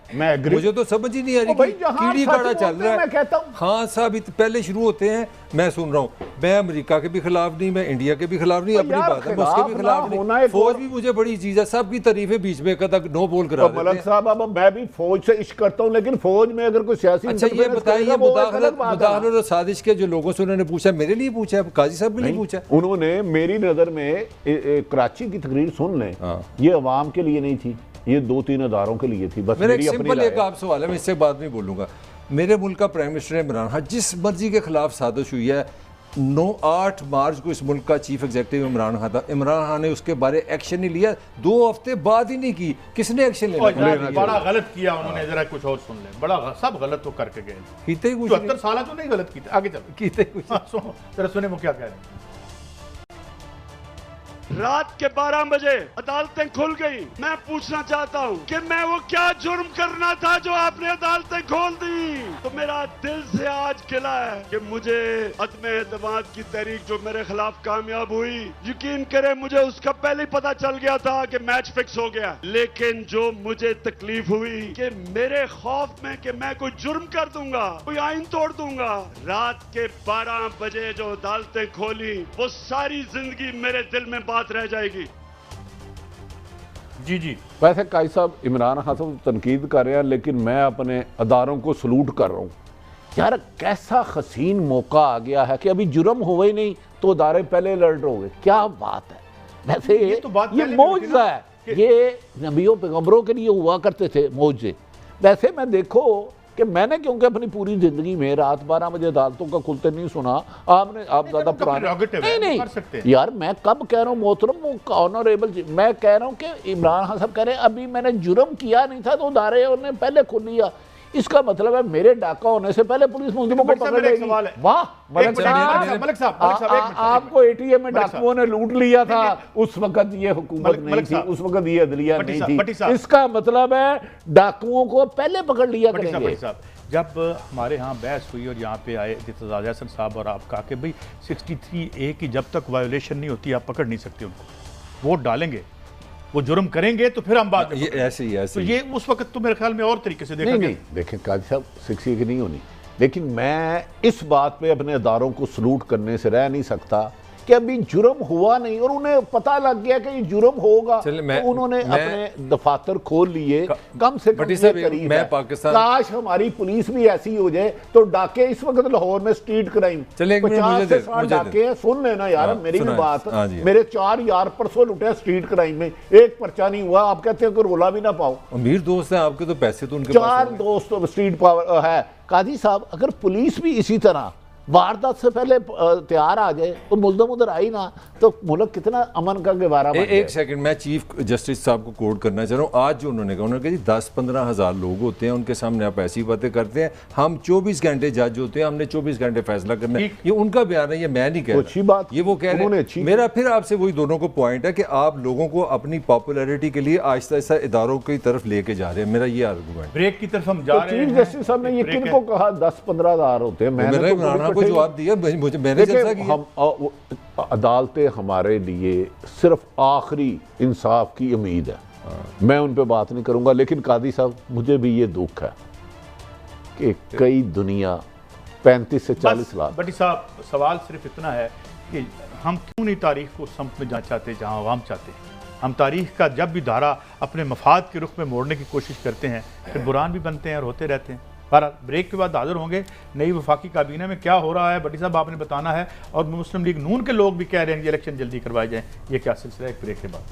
मुझे तो समझ ही नहीं आ रही, कीड़ी काड़ा चल रहा है। मैं कहता हूं खान साहब पहले शुरू होते हैं, मैं सुन रहा हूं, मैं अमेरिका के भी खिलाफ नहीं, मैं इंडिया के भी खिलाफ नहीं, अपनी बात है, उसके भी खिलाफ नहीं। फौज भी मुझे बड़ी चीज है, सबकी तारीफें बीच में कदम नो बोल करा देते हैं। मलक साहब, अब मैं भी फौज से इश्क करता हूं, लेकिन फौज में अगर कोई सियासी, अच्छा ये बताइए, मुदाखलत और साजिश के जो लोगों से उन्होंने पूछा, मेरे लिए पूछा, काजी साहब के लिए पूछा, उन्होंने मेरी नजर में कराची की तकरीर सुन लें, ये अवाम के लिए नहीं थी, ये 2-3 अदारों के लिए थी। बस मेरा एक सिंपल एक आप सवाल है, मैं इससे बात नहीं बोलूंगा। मेरे मुल्क का प्राइम मिनिस्टर इमरान खान, जिस मर्जी के खिलाफ साजिश हुई है, 8 मार्च को इस मुल्क का चीफ एग्जीक्यूटिव इमरान खान था, इमरान खान ने उसके बारे एक्शन नहीं लिया, 2 हफ्ते बाद ही नहीं की। किसने एक्शन लेना? बड़ा गलत किया उन्होंने, जरा कुछ और सुन ले। बड़ा सब गलत तो करके गए, 74 साल तो नहीं गलत की, आगे चलो कीते कुछ। सुनो जरा, सुने वो क्या कह रहे हैं। रात के 12 बजे अदालतें खुल गई। मैं पूछना चाहता हूं कि मैं वो क्या जुर्म करना था जो आपने अदालतें खोल दी? तो मेरा दिल से आज गिला है कि मुझे अदम एतमाद की तहरीक जो मेरे खिलाफ कामयाब हुई, यकीन करें मुझे उसका पहले ही पता चल गया था कि मैच फिक्स हो गया। लेकिन जो मुझे तकलीफ हुई कि मेरे खौफ में कि मैं कोई जुर्म कर दूंगा, कोई आइन तोड़ दूंगा, रात के 12 बजे जो अदालतें खोली, वो सारी जिंदगी मेरे दिल में बात रह जाएगी। जी जी, वैसे काई साहब इमरान खान साहब तनकीद कर रहे हैं, लेकिन मैं अपने अदारों को सलूट कर रहा हूँ। यार कैसा हसीन मौका आ गया है कि अभी जुर्म हुए ही नहीं तो अदारे पहले अलर्ट हो गए। क्या बात है। वैसे ये मौजज़ा है, ये नबियों पैगंबरों के लिए हुआ करते थे मौजे। वैसे मैं देखो कि मैंने क्योंकि अपनी पूरी जिंदगी में रात 12 बजे अदालतों का खुलते नहीं सुना, आपने आप ज्यादा पुराने नहीं यार, मैं कब कह रहा हूँ मोहतरम ऑनरेबल जी, मैं कह रहा हूँ कि इमरान खान साहब कह रहे हैं अभी मैंने जुर्म किया नहीं था तो अदारे उन्होंने पहले खुल लिया। इसका मतलब है मेरे डाका होने से पहले पुलिस मुलजिमों को पकड़ लेगी। वाह मलिक साहब, आपको एटीएम में डाकुओं ने लूट लिया था, उस वक्त ये हुकूमत नहीं थी, उस वक्त ये अदलिया नहीं थी। इसका मतलब है डाकुओं को पहले पकड़ लिया करेंगे। जब हमारे यहाँ बहस हुई और यहाँ पे आए इत्तेज़ाज़ हसन साहब और आप कहा कि भाई 63A की जब तक वायोलेशन नहीं होती आप पकड़ नहीं सकते उनको, वोट डालेंगे, वो जुर्म करेंगे तो फिर हम बात ये ऐसे ही तो ये उस वक्त तो मेरे ख्याल में और तरीके से देखा नहीं, देखें काजी साहब 60 की नहीं होनी, लेकिन मैं इस बात पे अपने अदारों को सलूट करने से रह नहीं सकता कि अभी जुर्म हुआ नहीं और उन्हें पता लग गया कि ये जुर्म होगा, तो उन्होंने अपने दफातर खोल लिए। कम से कम ये करीब है। काश हमारी पुलिस भी ऐसी हो जाए तो डाके इस वक्त लाहौर में स्ट्रीट क्राइम 50 से 60 डाके हैं। सुन लेना यार मेरी भी बात, मेरे 4 यार परसों लुटे स्ट्रीट क्राइम में, एक पर्चा नहीं हुआ। आप कहते हैं कि रोला भी ना पाओ। अमीर दोस्त हैं आपके, तो पैसे तो उनके 4 दोस्त स्ट्रीट पावर है। काजी साहब, अगर पुलिस भी इसी तरह वारदात से पहले तैयार आ जाए और मुल्ज़म उधर आई ना, तो मुल्क कितना अमन का गवारा बन जाए। एक सेकंड, मैं चीफ जस्टिस साहब को कोट करना चाह रहा हूँ। आज जो उन्होंने कहा जी 10-15 हज़ार लोग होते हैं, उनके सामने आप ऐसी बातें करते हैं, हम 24 घंटे जज होते हैं, हमने 24 घंटे फैसला करना है। ये उनका बयान है, ये मैं नहीं कह रहा। अच्छी बात, ये वो कह रहे हैं। मेरा फिर आपसे वही दोनों को पॉइंट है कि आप लोगों को अपनी पॉपुलैरिटी के लिए आहिस्ता आहिस्ता इदारों की तरफ लेके जा रहे हैं। मेरा ये आर्गूमेंट। ब्रेक की तरफ हम जा रहे हैं। चीफ जस्टिस साहब ने ये किनको कहा 10-15 हज़ार होते हैं? मैंने को जवाब दिया, मुझे मैंने हम अदालतें हमारे लिए सिर्फ आखिरी इंसाफ की उम्मीद है। मैं उन पे बात नहीं करूंगा, लेकिन कादी साहब मुझे भी ये दुख है कि कई दुनिया 35 से 40 लाख। बटी साहब, सवाल सिर्फ इतना है कि हम क्यों नहीं तारीख को समत में जाना चाहते जहां अवाम चाहते हैं। हम तारीख का जब भी धारा अपने मफाद के रुख में मोड़ने की कोशिश करते हैं, फिर बुरान भी बनते हैं और होते रहते हैं। पर ब्रेक के बाद हाजिर होंगे नई वफाकी काबीना में क्या हो रहा है, बटी साहब आपने बताना है। और मुस्लिम लीग नून के लोग भी कह रहे हैं कि इलेक्शन जल्दी करवाए जाएं। ये क्या सिलसिला है, एक ब्रेक के बाद।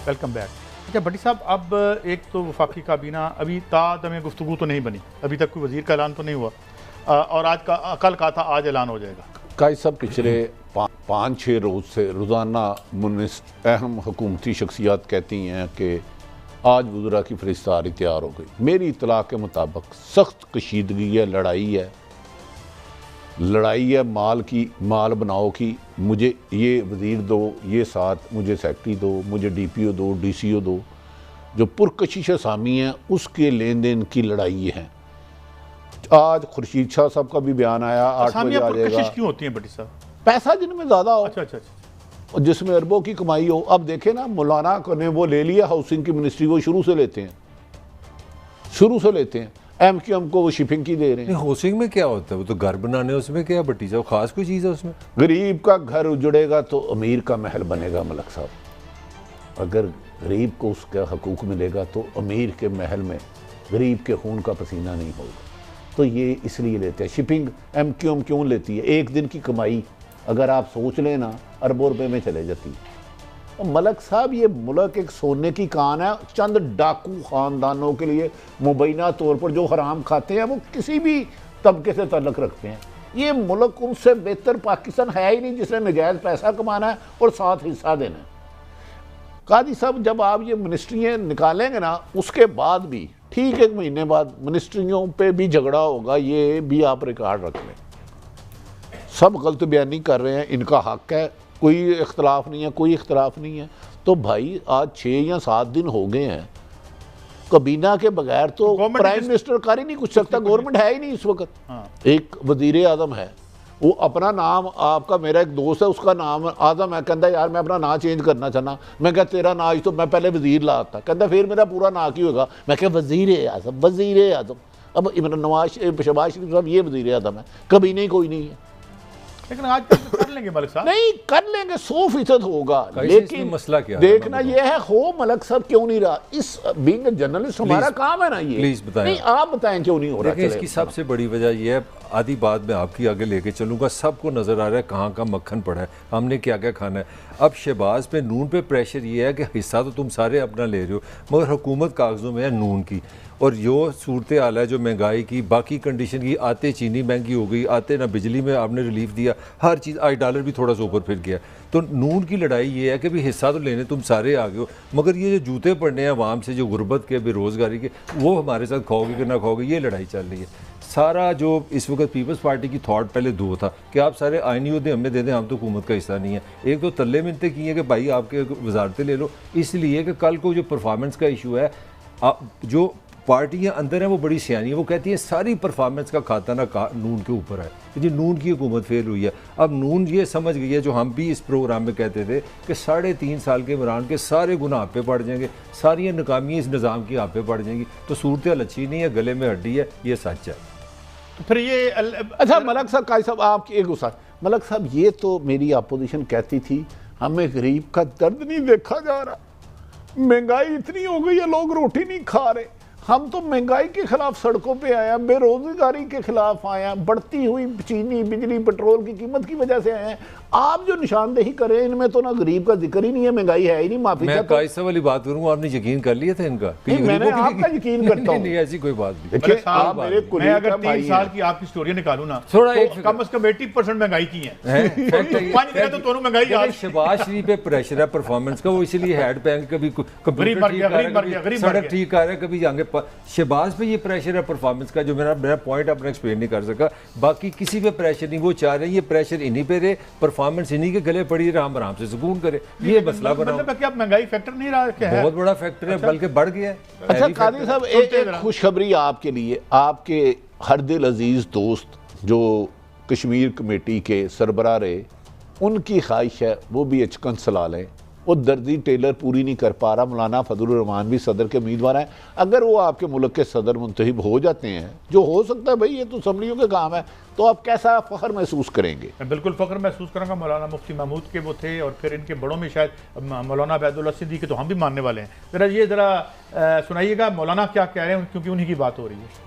Welcome back. अच्छा बटी साहब, अब एक तो वफाकी काबीना अभी तादम गुफ्तगू तो नहीं बनी, अभी तक कोई वजीर का ऐलान तो नहीं हुआ, और आज का कल कहा था आज ऐलान हो जाएगा। काई सब पिछले 5-6 रोज़ से रोज़ाना अहम हुकूमती शख्सियात कहती हैं कि आज वज़रा की फ़रिश्तारी तैयार हो गई। मेरी इत्तला के मुताबिक सख्त कशीदगी है, लड़ाई है माल की, माल बनाओ की। मुझे ये वज़ीर दो, ये साथ मुझे सेक्रेटरी दो, मुझे DPO दो, DCO दो। जो पुरकशिश असामी हैं उसके लेन देन की लड़ाई है। आज खुर्शीद शाह साहब का भी बयान आया, 8 बजे आ जाएगा। क्यों होती है बटी साहब? पैसा जिनमें ज़्यादा हो, अच्छा, और जिसमें अरबों की कमाई हो। अब देखें ना, मौलाना ने वो ले लिया हाउसिंग की मिनिस्ट्री, वो शुरू से लेते हैं। MQM को वो शिपिंग की दे रहे हैं। हाउसिंग में क्या होता है? वो तो घर बनाने, उसमें क्या बटी साहब खास कोई चीज़ है उसमें? गरीब का घर उजड़ेगा तो अमीर का महल बनेगा मलक साहब। अगर गरीब को उसका हकूक मिलेगा तो अमीर के महल में गरीब के खून का पसीना नहीं होगा। तो ये इसलिए लेते हैं। शिपिंग MQM क्यों लेती है? एक दिन की कमाई अगर आप सोच लें ना, अरबों रुपए में चले जाती है। और मलक साहब, ये मुल्क एक सोने की कान है। चंद डाकू ख़ानदानों के लिए मुबैना तौर पर जो हराम खाते हैं वो किसी भी तबके से ताल्लुक़ रखते हैं। ये मुल्क उनसे बेहतर पाकिस्तान है ही नहीं, जिसने नजायज़ पैसा कमाना है और साथ हिस्सा देना है। काजी साहब, जब आप ये मिनिस्ट्रियाँ निकालेंगे ना, उसके बाद भी ठीक 1 महीने बाद मिनिस्ट्रियों पे भी झगड़ा होगा। ये भी आप रिकॉर्ड रख लें। सब गलत बयानी कर रहे हैं, इनका हक है, कोई इख्तलाफ नहीं है। तो भाई आज 6 या 7 दिन हो गए हैं, काबीना के बगैर तो प्राइम मिनिस्टर कर ही नहीं कुछ सकता। गवर्नमेंट है ही नहीं इस वक्त। एक वजीर आजम है, वो अपना नाम, आपका मेरा एक दोस्त है उसका नाम आजम है, कहता यार मैं अपना नाम चेंज करना चाहना। मैं क्या तेरा नाम तो मैं पहले वजीर लाता, कहता फिर मेरा पूरा नाम ही होगा। मैं क्या वजीर आजम। अब इमरान नवाज शहबाज शरीफ साहब ये वजीर आजम है, कभी नहीं, कोई नहीं है। लेकिन आज तो कर लेंगे मलिक साहब। नहीं कर लेंगे, 100% होगा। लेकिन मसला क्या देखना यह है, हो मलिक साहब क्यों नहीं रहा? इस बीइंग जर्नलिस्ट हमारा काम है ना ये। प्लीज बताएं। नहीं आप बताएं क्यों नहीं हो रहा? इसकी सबसे बड़ी वजह यह है, आधी बात मैं आपकी आगे लेके चलूंगा। सबको नजर आ रहा है कहाँ का मक्खन पड़ा है, हमने क्या क्या खाना है। अब शहबाज पे, नून पे प्रेशर ये है कि हिस्सा तो तुम सारे अपना ले रहे हो, मगर हुकूमत कागजों में है नून की। और जो सूरत हाल है, जो महंगाई की, बाकी कंडीशन की, आते चीनी महंगी हो गई, आते ना बिजली में आपने रिलीफ दिया, हर चीज़, आज डॉलर भी थोड़ा सा ऊपर फिर गया। तो नून की लड़ाई ये है कि भी हिस्सा तो लेने तुम सारे आ गए हो, मगर ये जो जूते पड़ने हैं अवाम से, जो गुर्बत के, बेरोज़गारी के, वो हमारे साथ खाओगे कि ना खाओगे, ये लड़ाई चल रही है। सारा जो इस वक्त पीपल्स पार्टी की थॉट पहले 2 था कि आप सारे आइनी उहदे हमें दे दें, हम तो हुकूमत का हिस्सा नहीं है। एक तो तल्ले मिनते किए कि भाई आपके वजारतें ले लो, इसलिए कि कल को जो परफॉर्मेंस का इशू है, जो पार्टियां अंदर हैं वो बड़ी सियानी है, वो कहती हैं सारी परफॉर्मेंस का खाता ना नून के ऊपर है कि जी नून की हुकूमत फेल हुई है। अब नून ये समझ गई है, जो हम भी इस प्रोग्राम में कहते थे कि 3.5 साल के इमरान के सारे गुनाह आप पे पड़ जाएंगे, सारी नाकामियाँ इस निज़ाम की आप पे पड़ जाएंगी। तो सूरत हाल अच्छी नहीं है, गले में हड्डी है, ये सच है। तो फिर ये अच्छा मलक साहब, काजी साहब आपकी एक गुस्सा, मलक साहब ये तो मेरी अपोजिशन कहती थी हमें गरीब का दर्द नहीं देखा जा रहा, महंगाई इतनी हो गई है लोग रोटी नहीं खा रहे, हम तो महंगाई के खिलाफ सड़कों पे आए हैं, बेरोजगारी के खिलाफ आए हैं, बढ़ती हुई चीनी बिजली पेट्रोल की कीमत की वजह से आए हैं। आप जो निशानदेही करें इनमें तो ना गरीब का जिक्र ही नहीं है, महंगाई है ही नहीं। माफी मैं कायसा वाली बात करूंगा, आपने यकीन कर लिया था इनका? मैंने आपका यकीन करता हूं। नहीं ऐसी कोई बात नहीं। देखिए आप मेरे मैं अगर 3 साल की आपकी स्टोरी निकालूं ना, थोड़ा तो कम से कम 80% महंगाई की है। 5 दिन तो दोनों महंगाई। शहबाज शरीफ पे प्रेशर है परफॉर्मेंस का, वो इसलिए हेड बैंक कभी कंप्यूटर ठीक कर रहा है, कभी सड़क ठीक कर रहा है, कभी आगे शहबाज पे ये प्रेशर है परफॉर्मेंस का, जो मेरा पॉइंट अपना एक्सप्लेन नहीं कर सका। बाकी किसी पे प्रेशर नहीं, वो चाह रहे हैं ये प्रेशर इन्हीं पे रहे, परफॉर्मेंस इन्हीं के गले पड़ी रहा, हम आराम से सुकून करे, ये मसला बना। मतलब क्या महंगाई फैक्टर नहीं रहा है? बहुत बड़ा फैक्टर है, बल्कि बढ़ गया है। अच्छा कादी साहब, एक खुशखबरी आपके लिए, आपके हर दिल अजीज दोस्त जो कश्मीर कमेटी के सरबराह रहे, उनकी ख्वाहिश है वो भी अचकन सलाह लें। वो दर्जी टेलर पूरी नहीं कर पा रहा, मौलाना फजलुर रहमान भी सदर के उम्मीदवार हैं, अगर वो आपके मुल्क के सदर मुंतखब हो जाते हैं, जो हो सकता है भाई, ये तो असम्बलियों के काम है, तो आप कैसा फ़ख्र महसूस करेंगे? मैं बिल्कुल फ़ख्र महसूस करूँगा। मौलाना मुफ्ती महमूद के वो थे, और फिर इनके बड़ों में शायद मौलाना अबैदुल्लाह सिद्दीकी के तो हम भी मानने वाले हैं। ज़रा सुनाइएगा मौलाना क्या कह रहे हैं, क्योंकि उन्हीं की बात हो रही है।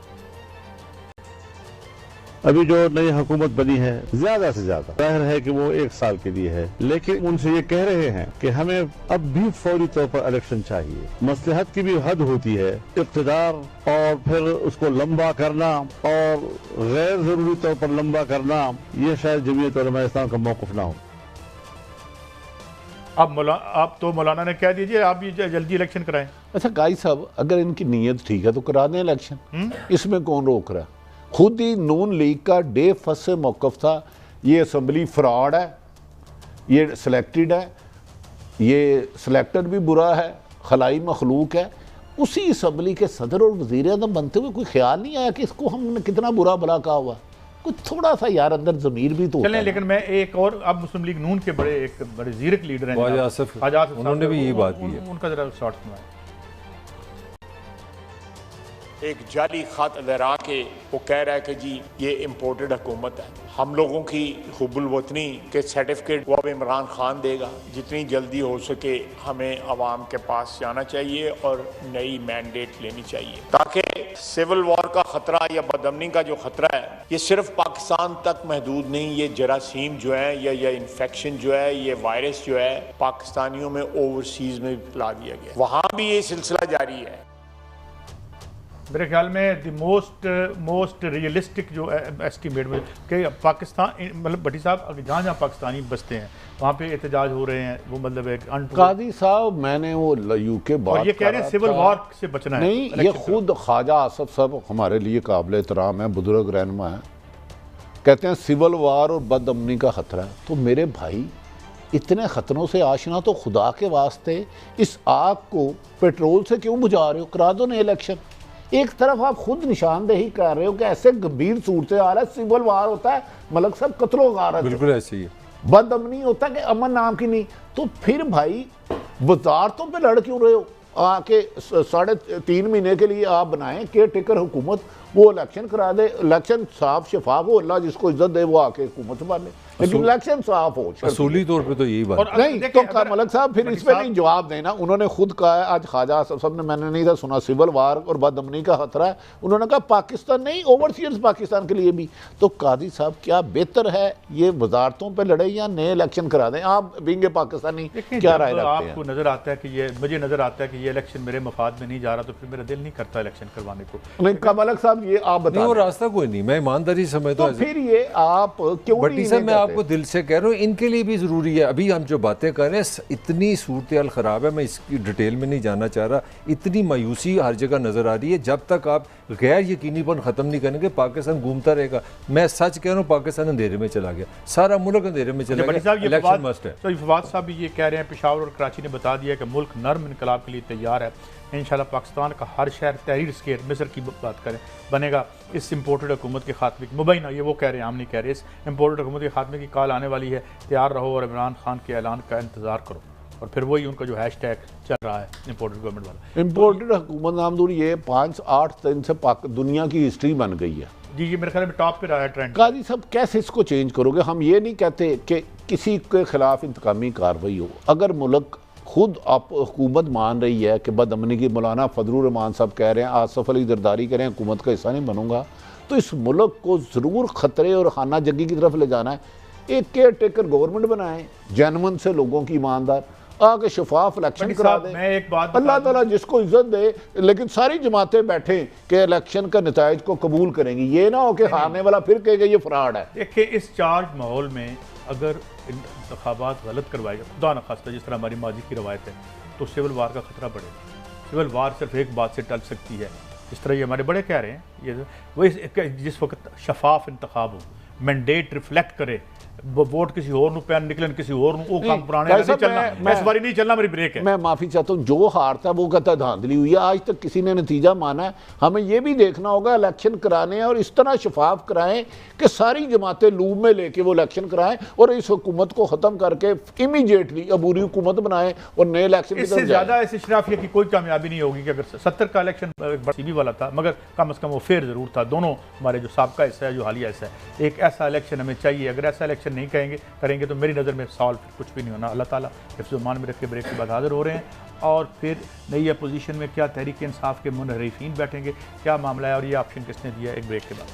अभी जो नई हुकूमत बनी है ज्यादा से ज्यादा जाहिर है कि वो 1 साल के लिए है, लेकिन उनसे ये कह रहे हैं कि हमें अब भी फौरी तौर पर इलेक्शन चाहिए। मसलहत की भी हद होती है, इक़्तिदार और फिर उसको लंबा करना और गैर जरूरी तौर पर लंबा करना, ये शायद जमीयत उलमा इस्लाम का मौक़िफ़ ना हो। आप तो मौलाना ने कह दीजिए आप भी जल्दी इलेक्शन कराएं। अच्छा काजी साहब, अगर इनकी नीयत ठीक है तो करा दें इलेक्शन, इसमें कौन रोक रहा है? खुद ही नून लीग का डे फर्स्ट से मौक़िफ़ था, ये असम्बली फ्रॉड है, ये सिलेक्टेड है, ये सिलेक्टर भी बुरा है, खलाई मखलूक है। उसी असम्बली के सदर और वज़ीर आज़म बनते हुए कोई ख्याल नहीं आया कि इसको हमने कितना बुरा भला कहा हुआ? कुछ थोड़ा सा यार अंदर ज़मीर भी तो चलें। लेकिन मैं एक और, अब मुस्लिम लीग नून के बड़े ज़ीरक लीडर हैं ख्वाजा आसिफ, उन्होंने भी यही बात की है, उनका ज़रा शॉर्ट सुनाएं। एक जाली खत लहरा के वो कह रहा है कि जी ये इम्पोर्टेड हुकूमत है, हम लोगों की हुब्बुल वतनी के सर्टिफिकेट वो अब इमरान खान देगा। जितनी जल्दी हो सके हमें आवाम के पास जाना चाहिए और नई मैंडेट लेनी चाहिए, ताकि सिविल वॉर का ख़तरा या बदअमनी का जो ख़तरा है ये सिर्फ पाकिस्तान तक महदूद नहीं, ये जरासीम जो है या इन्फेक्शन जो है, ये वायरस जो है पाकिस्तानियों में ओवरसीज़ में फैला दिया गया, वहाँ भी ये सिलसिला जारी है। मेरे ख्याल में द मोस्ट रियलिस्टिक जो एस्टीमेट में कि पाकिस्तान, मतलब भट्टी साहब जहाँ जहाँ पाकिस्तानी बसते हैं वहाँ पे एहतजाज हो रहे हैं, वो मतलब एक कादी साहब मैंने वो यूके बात, और ये कह रहे हैं सिविल वॉर से बचना है। नहीं, ये खुद ख्वाजा आसिफ साहब हमारे लिए काबिल एहतराम है, बुजुर्ग रहनुमा है, कहते हैं सिविल वॉर और बदअमनी का ख़तरा है। तो मेरे भाई इतने ख़तरों से आशना तो खुदा के वास्ते इस आग को पेट्रोल से क्यों बुझा रहे हो? करा दो ना इलेक्शन। एक तरफ आप खुद निशानदेही कर रहे हो कि ऐसे गंभीर सूरत आ रहा है, सिविल वार होता है मलक साहब, कत्लो गारत, बिल्कुल ऐसे ही है, बदअमनी होता है कि अमन नाम की नहीं। तो फिर भाई वजारतों पे लड़ क्यों रहे हो? आके 3.5 महीने के लिए आप बनाएं केयर टेकर हुकूमत, वो इलेक्शन करा दे, इलेक्शन साफ शफाफ हो, अल्लाह जिसको इज्जत दे वो आके हुकूमत संभाले, लेकिन इलेक्शन साफ हो। असूली तौर पे तो यही बात नहीं तो मलक साहब फिर इस पे नहीं जवाब देना। उन्होंने खुद कहा है, आज ख्वाजा साहब ने, मैंने नहीं था सुना, सिविल वार और बदअमनी का खतरा है। उन्होंने कहा पाकिस्तान नहीं, ओवरसीयर्स पाकिस्तान के लिए भी। तो कादी साहब क्या बेहतर है ये वजारतों पे लड़े या नए इलेक्शन करा दें? आप बींगे पाकिस्तानी क्या राय रखते हैं? आपको नजर आता है कि ये, मुझे नजर आता है कि ये इलेक्शन मेरे मफाद में नहीं जा रहा, तो फिर मेरा दिल नहीं करता इलेक्शन करवाने को। नहीं का मलक साहब ये आप बताओ, वो रास्ता कोई नहीं, मैं ईमानदारी समझता हूँ। फिर ये आप क्यों? भट्टी साहब मैं आपको दिल से कह रहा हूँ इनके लिए भी ज़रूरी है। अभी हम जो बातें कर रहे हैं, इतनी सूरत हाल ख़राब है, मैं इसकी डिटेल में नहीं जाना चाह रहा, इतनी मायूसी हर जगह नज़र आ रही है। जब तक आप गैर यकीनीपन ख़त्म नहीं करेंगे पाकिस्तान घूमता रहेगा। मैं सच कह रहा हूँ, पाकिस्तान अंधेरे में चला गया, सारा मुल्क अंधेरे में चला गया। इलेक्शन मस्ट है। तो फवाद साहब भी ये कह रहे हैं, पेशावर और कराची ने बता दिया कि मुल्क नर्म इनकलाब के लिए तैयार है। इंशाल्लाह पाकिस्तान का हर शहर तहरीर स्केयर मिस्र की बात करें बनेगा इस इम्पोर्टेड हुकूमत के खात्मे की। मुबैना ये वो कह रहे हैं, हम नहीं कह रहे। इस इम्पोर्टेड हुकूमत के खात्मे की कॉल आने वाली है, तैयार रहो और इमरान खान के ऐलान का इंतज़ार करो। और फिर वही उनका जो हैशटैग चल रहा है इम्पोर्टेड गवर्नमेंट वाला। इम्पोर्टेड हुकूमत नामदूर ये 5-8 दिन से दुनिया की हिस्ट्री बन गई है जी, ये मेरे ख्याल में टॉप पे रहा है ट्रेंड। काजी साहब कैसे इसको चेंज करोगे? हम ये नहीं कहते कि किसी के खिलाफ इंतकामी कार्रवाई हो। अगर मुल्क खुद आप हुकूमत मान रही है कि बदअमनी की, मौलाना फजलुर रहमान साहब कह रहे हैं, आसफ अली जरदारी कह रहे हैं हुकूमत का हिस्सा नहीं बनूंगा, तो इस मुल्क को ज़रूर ख़तरे और खाना जंगी की तरफ ले जाना है। एक केयर टेकर गवर्नमेंट बनाएं, जनमन से लोगों की ईमानदार, आके शफाफ इलेक्शन करा दें। मैं एक बात अल्लाह ताला जिसको इज्जत दे, लेकिन सारी जमातें बैठे कि इलेक्शन का नताइज को कबूल करेंगी। ये ना हो कि हारने वाला फिर कहेगा ये फ्रॉड है। देखिए, इस चार्ज माहौल में अगर इंतखाबात गलत करवाए जाए, खुदा न खास्ता जिस तरह हमारी माजी की रवायत है, तो सिविल वार का खतरा बढ़ेगा। सिविल वार सिर्फ एक बात से टल सकती है, जिस तरह ये हमारे बड़े कह रहे हैं, ये वही जिस वक्त शफाफ इंतखाब हो, मैंडेट रिफ्लेक्ट करे, वोट किसी और पैन निकले किसी और वो काम पुराने नहीं चलना, इस बारी नहीं चलना, मेरी ब्रेक है। मैं माफी चाहता हूँ, जो हारता है वो कहता है धांधली हुई है। आज तक किसी ने नतीजा माना है? हमें ये भी देखना होगा इलेक्शन कराने और इस तरह शफाफ कराएं कि सारी जमातें लूप में लेके वो इलेक्शन कराएं और इस हुकूमत को खत्म करके इमीडिएटली अबूरी हुकूमत बनाएं और नए इलेक्शन। इससे ज्यादा इस इशराफिया की कोई कामयाबी नहीं होगी कि अगर 70 का इलेक्शन सीबी वाला था, मगर कम से कम वो फेयर जरूर था। दोनों हमारे जो साबका हिस्सा है, जो हालिया हिस्सा है, एक ऐसा इलेक्शन हमें चाहिए। अगर ऐसा इलेक्शन नहीं करेंगे तो मेरी नज़र में सॉल्व कुछ भी नहीं होना। अल्लाह ताला हिफ्ज़-ओ-मान में रख के ब्रेक के बाद हाजिर हो रहे हैं और फिर नई अपोजिशन में क्या तहरीक इंसाफ के मुनहरिफीन बैठेंगे, क्या मामला है और ये ऑप्शन किसने दिया, एक ब्रेक के बाद।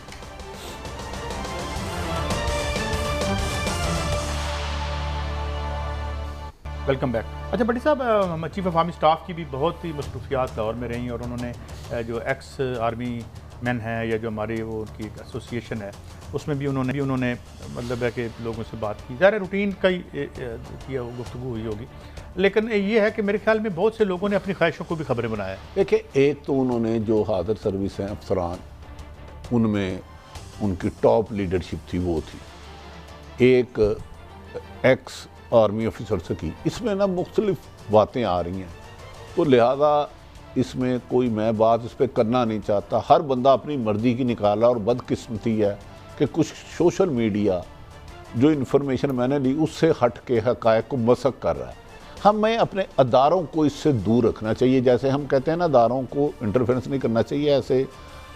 Welcome back. अच्छा भट्टी साहब, चीफ ऑफ आर्मी स्टाफ की भी बहुत ही मसरूफियात लाहौर में रहीं और उन्होंने जो एक्स आर्मी मैन हैं या जो हमारी वो उनकी एसोसिएशन है उसमें भी उन्होंने मतलब है कि लोगों से बात की। ज़ाहिर रूटीन का ही गुफ्तगू हुई होगी, लेकिन ये है कि मेरे ख्याल में बहुत से लोगों ने अपनी ख्वाहिशों को भी खबरें बनाया। देखिए, एक तो उन्होंने जो हाजिर सर्विस हैं अफसरान, उनमें उनकी टॉप लीडरशिप थी, वो थी एक एक्स आर्मी ऑफिसर से की। इसमें ना मुख्तलिफ बातें आ रही हैं, तो लिहाजा इसमें कोई मैं बात इस पर करना नहीं चाहता। हर बंदा अपनी मर्ज़ी की निकाला और बदकिस्मती है कि कुछ सोशल मीडिया जो इन्फॉर्मेशन मैंने ली उससे हट के हक़ाइक़ को मसक कर रहा है। हमें अपने अदारों को इससे दूर रखना चाहिए। जैसे हम कहते हैं ना, अदारों को इंटरफेरेंस नहीं करना चाहिए, ऐसे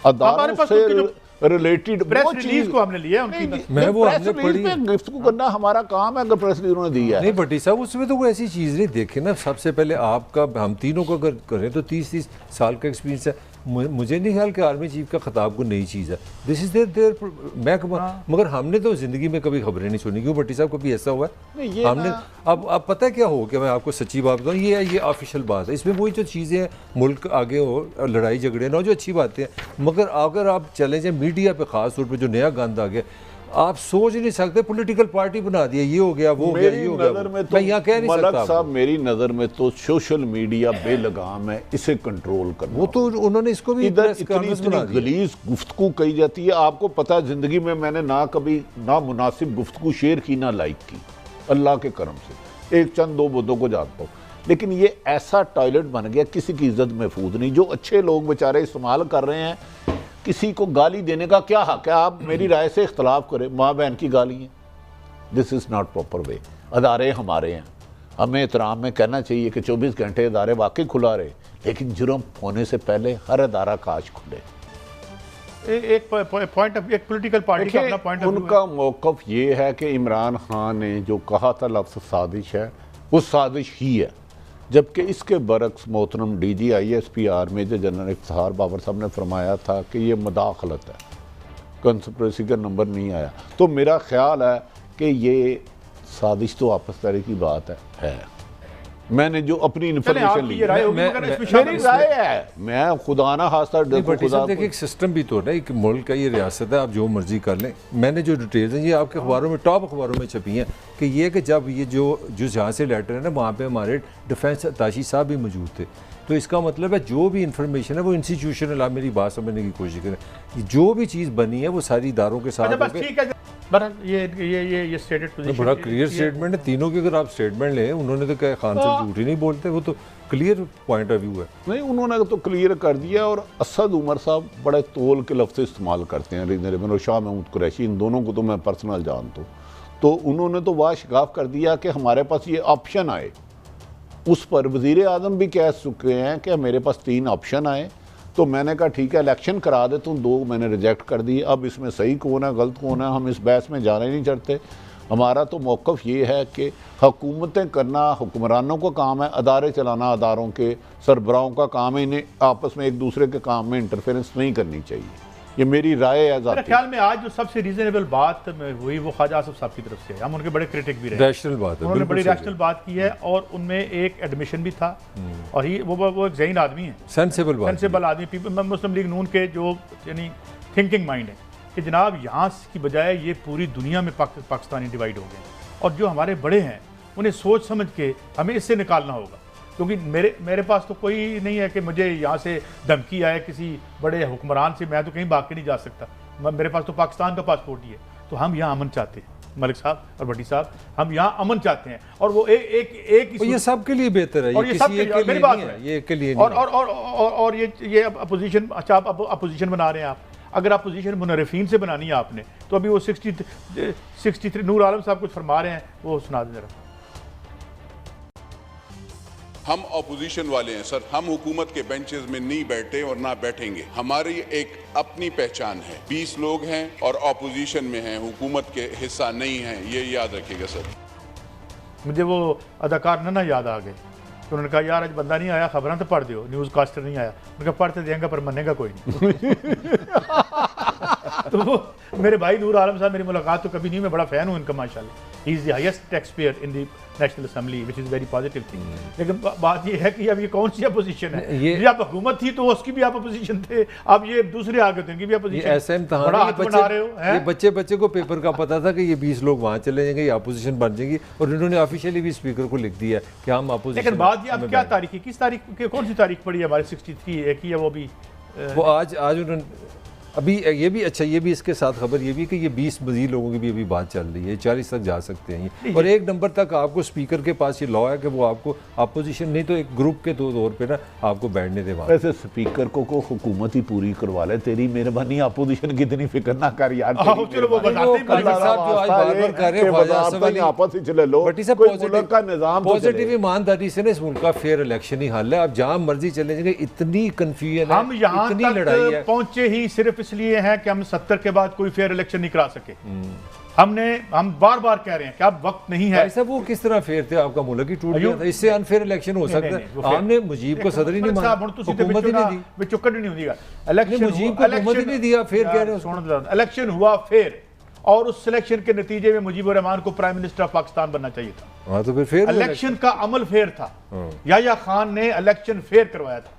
अदारों से रिलेटेड प्रेस रिलीज को हमने लिया उनकी, मैं वो हमने पढ़ी है। गुफ्तगू करना हमारा काम है, अगर प्रेस रिलीज उन्होंने दी है। नहीं भट्टी साहब, उसमें तो कोई ऐसी चीज़ नहीं। देखे ना, सबसे पहले आपका, हम तीनों को अगर करें तो 30 साल का एक्सपीरियंस है। मुझे नहीं ख्याल कि आर्मी चीफ का खिताब को नई चीज़ है। दिस इज़ देयर मगर हमने तो ज़िंदगी में कभी खबरें नहीं सुनी। क्यों भट्टी साहब, कभी ऐसा हुआ है? हमने अब पता है क्या हो कि मैं आपको सच्ची बात बताऊँ, ये ऑफिशियल बात है। इसमें वही जो चीज़ें मुल्क आगे हो, लड़ाई झगड़े ना हो, जो अच्छी बातें हैं, मगर अगर आप चले जाए मीडिया पर, ख़ास तौर पर जो नया गंद आ गया, आप सोच नहीं सकते पॉलिटिकल पार्टी बना दिया, ये हो गया, वो हो गया, ये हो गया। मैं यहाँ कह नहीं सकता साहब, मेरी नज़र में तो सोशल मीडिया बेलगाम है, इसे कंट्रोल करना। वो तो उन्होंने इसको भी इधर इतनी गलीज गुफ्तगू कही जाती है। आपको पता है, जिंदगी में मैंने ना कभी ना मुनासिब गुफ्तगू शेयर की, ना लाइक की, अल्लाह के करम से एक चंद दो बुद्धों को जानता हूँ। लेकिन ये ऐसा टॉयलेट बन गया, किसी की इज्जत महफूज नहीं। जो अच्छे लोग बेचारे इस्तेमाल कर रहे हैं, किसी को गाली देने का क्या हक है? आप मेरी राय से इख्तलाफ करें, माँ बहन की गाली है। This is not proper way. अदारे हमारे हैं, हमें एहतराम में कहना चाहिए कि 24 घंटे अदारे वाकई खुला रहे, लेकिन जुर्म होने से पहले हर अदारा काश खुले। एक पॉइंट, एक पॉलिटिकल पार्टी का अपना पॉइंट, उनका मौक़िफ़ ये है कि इमरान खान ने जो कहा था लफ्ज़ साजिश है, वो साजिश ही है। जबकि इसके बरक्स मोहतरम DGISP major general Iftikhar Babar Sahab ने फरमाया था कि ये मुदाखलत है, कंस्पिरेसी का नंबर नहीं आया। तो मेरा ख्याल है कि ये साजिश तो आपसदारी की बात है। मैंने जो अपनी इन्फॉर्मेशन ली, मेरी राय है, मैं खुदा ना खास्ता देखिए, एक सिस्टम भी तो है, एक मुल्क का ये रियासत है, आप जो मर्जी कर लें। मैंने जो डिटेल्स हैं ये आपके अखबारों में, टॉप अखबारों में छपी हैं कि ये कि जब ये जो जहाँ से लेटर है ना, वहाँ पे हमारे डिफेंस अताशी साहब भी मौजूद थे। तो इसका मतलब है जो भी इंफॉर्मेशन है वो इंस्टीट्यूशनल, आप मेरी बात समझने की कोशिश करें, जो भी चीज़ बनी है वो सारी इदारों के साथ बहरहाल ये स्टेटेड पोजीशन बड़ा क्लियर स्टेटमेंट है तीनों की। अगर आप स्टेटमेंट लें, उन्होंने तो कहा खान साहब झूठ ही नहीं बोलते, वो तो क्लियर पॉइंट ऑफ व्यू है। नहीं, उन्होंने तो क्लियर कर दिया। और असद उमर साहब बड़े तोल के लफ्ज़ इस्तेमाल करते हैं, रिजनेबल और शाह महमूद कुरैशी, इन दोनों को तो मैं पर्सनल जानता हूँ। तो उन्होंने तो वाह शिकाफ कर दिया कि हमारे पास ये ऑप्शन आए। उस पर वज़ीर आज़म भी कह चुके हैं कि मेरे पास 3 ऑप्शन आए, तो मैंने कहा ठीक है इलेक्शन करा दे, तुम 2 मैंने रिजेक्ट कर दिए। अब इसमें सही कौन है गलत कौन है, हम इस बहस में जाना ही नहीं चाहते। हमारा तो मौक़िफ़ ये है कि हुकूमतें करना हुक्मरानों का काम है, अदारे चलाना अदारों के सरबराहों का काम है। इन्हें आपस में एक दूसरे के काम में इंटरफेरेंस नहीं करनी चाहिए। ये मेरी राय है। मेरे ख्याल में आज जो सबसे रीजनेबल बात हुई वो ख्वाजा आसिफ साहब की तरफ से है। हम उनके बड़े क्रिटिक भी रहे, रैशनल बात है, उन्होंने बड़ी रैशनल बात की है और उनमें एक एडमिशन भी था। और वो एक ज़हीन आदमी है, सेंसिबल आदमी, मुस्लिम लीग नून के जो यानी थिंकिंग माइंड है कि जनाब यहाँ की बजाय ये पूरी दुनिया में पाकिस्तानी डिवाइड हो गए और जो हमारे बड़े हैं उन्हें सोच समझ के हमें इससे निकालना होगा। क्योंकि मेरे पास तो कोई नहीं है कि मुझे यहाँ से धमकी आए किसी बड़े हुक्मरान से, मैं तो कहीं भाग के नहीं जा सकता। मेरे पास तो पाकिस्तान का पासपोर्ट ही है। तो हम यहाँ अमन चाहते हैं, मलिक साहब और भट्टी साहब, हम यहाँ अमन चाहते हैं। और वो एक ये सब के लिए बेहतर है, और ये सब मेरी बात है, ये के लिए और ये अपोजिशन। अच्छा, आप अपोजिशन बना रहे हैं। आप अगर आप पोजीशन मुनरफीन से बनानी है आपने, तो अभी वो 63 नूर आलम साहब कुछ फरमा रहे हैं, वो सुना दें जरा। हम अपोजिशन वाले हैं सर, हम हुकूमत के बेंचेस में नहीं बैठे और ना बैठेंगे। हमारी एक अपनी पहचान है, 20 लोग हैं और अपोजिशन में हैं, हुकूमत के हिस्सा नहीं हैं, ये याद रखिएगा सर। मुझे वो अदाकार ना याद आ गए। तो उन्होंने कहा यार आज बंदा नहीं आया, खबरें तो पढ़ दो, न्यूज़ कास्टर नहीं आया। उनका पढ़ते देंगे पर मनेगा कोई नहीं। तो वो मेरे भाई नूर आलम साहब, मेरी मुलाकात तो कभी नहीं, मैं बड़ा फ़ैन हूँ इनका माशाल्लाह। He is the highest tax payer in the national assembly, which is very positive thing. लेकिन बात ये है कि अब ये कौन सी अपोजिशन है? ये आप हुकूमत थी तो उसकी भी आप अपोजिशन थे, अब ये दूसरे आ गए थे, इनकी भी अपोजिशन। ऐसा बड़ा हाथ बना रहे हो। ये बच्चे को पेपर का पता था कि ये 20 लोग वहाँ चले जाएंगे, ये अपोजिशन बन जाएंगी, और इन्होंने ऑफिशियली भी स्पीकर को लिख दिया कि हम अपोजिशन। लेकिन बात ये अब क्या तारीख है, किस तारीख, कौन सी तारीख पड़ी है हमारे? 63 एक ही है वो भी। वो आज उन्होंने अभी ये भी अच्छा, ये भी इसके साथ खबर ये भी कि ये 20 मजीद लोगों की भी अभी बात चल रही है, 40 तक जा सकते हैं। और 1 नंबर तक आपको स्पीकर के पास ये लॉ है कि वो आपको अपोजिशन नहीं तो एक ग्रुप के तौर पे ना आपको बैठने दे। वैसे स्पीकर को हुकूमत ही पूरी करवा ले, तेरी मेहरबानी, अपोजिशन की इतनी फिक्र ना कर यार। पॉजिटिव ईमानदारी से ना इस मुल्क का फेयर इलेक्शन ही हल है। आप जहाँ मर्जी चले जाएंगे, इतनी कंफ्यूजन है, हम यहाँ तक पहुंचे ही सिर्फ इसलिए है कि हम 70 के बाद कोई फेयर इलेक्शन नहीं करा सके। हम बार बार कह रहे हैं कि अब वक्त नहीं है। ऐसा वो किस तरह फेयर थे, आपका मुल्क ही टूट गया था, इससे अनफेयर इलेक्शन हो सकता है। हमने मुजीब को सदर ही नहीं माना, हुकूमत ही नहीं दी, चुक्कड़ नहीं होगी इलेक्शन, मुजीब को हुकूमत ही नहीं दिया, फेयर कह रहे हो। इलेक्शन हुआ फेयर, और उस सिलेक्शन के नतीजे में मुजीबुर रहमान को प्राइम मिनिस्टर ऑफ पाकिस्तान बनना चाहिए था। हाँ, तो फिर फेयर इलेक्शन का अमल फेयर था। याह्या खान ने इलेक्शन फेयर करवाया था,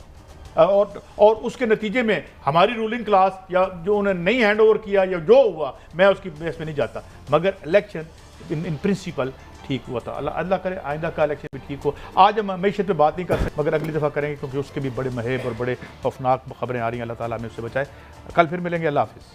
और उसके नतीजे में हमारी रूलिंग क्लास या जो उन्होंने नहीं हैंड ओवर किया या जो हुआ, मैं उसकी बेस में नहीं जाता, मगर इलेक्शन इन प्रिंसिपल ठीक हुआ था। अल्लाह करे आइंदा का इलेक्शन भी ठीक हो। आज हम मैशत पे बात नहीं कर सकते, मगर अगली दफ़ा करेंगे, क्योंकि उसके भी बड़े महब और बड़े खौफनाक खबरें आ रही हैं। अल्लाह ताला हमें उससे बचाए। कल फिर मिलेंगे। अल्लाह हाफिज़।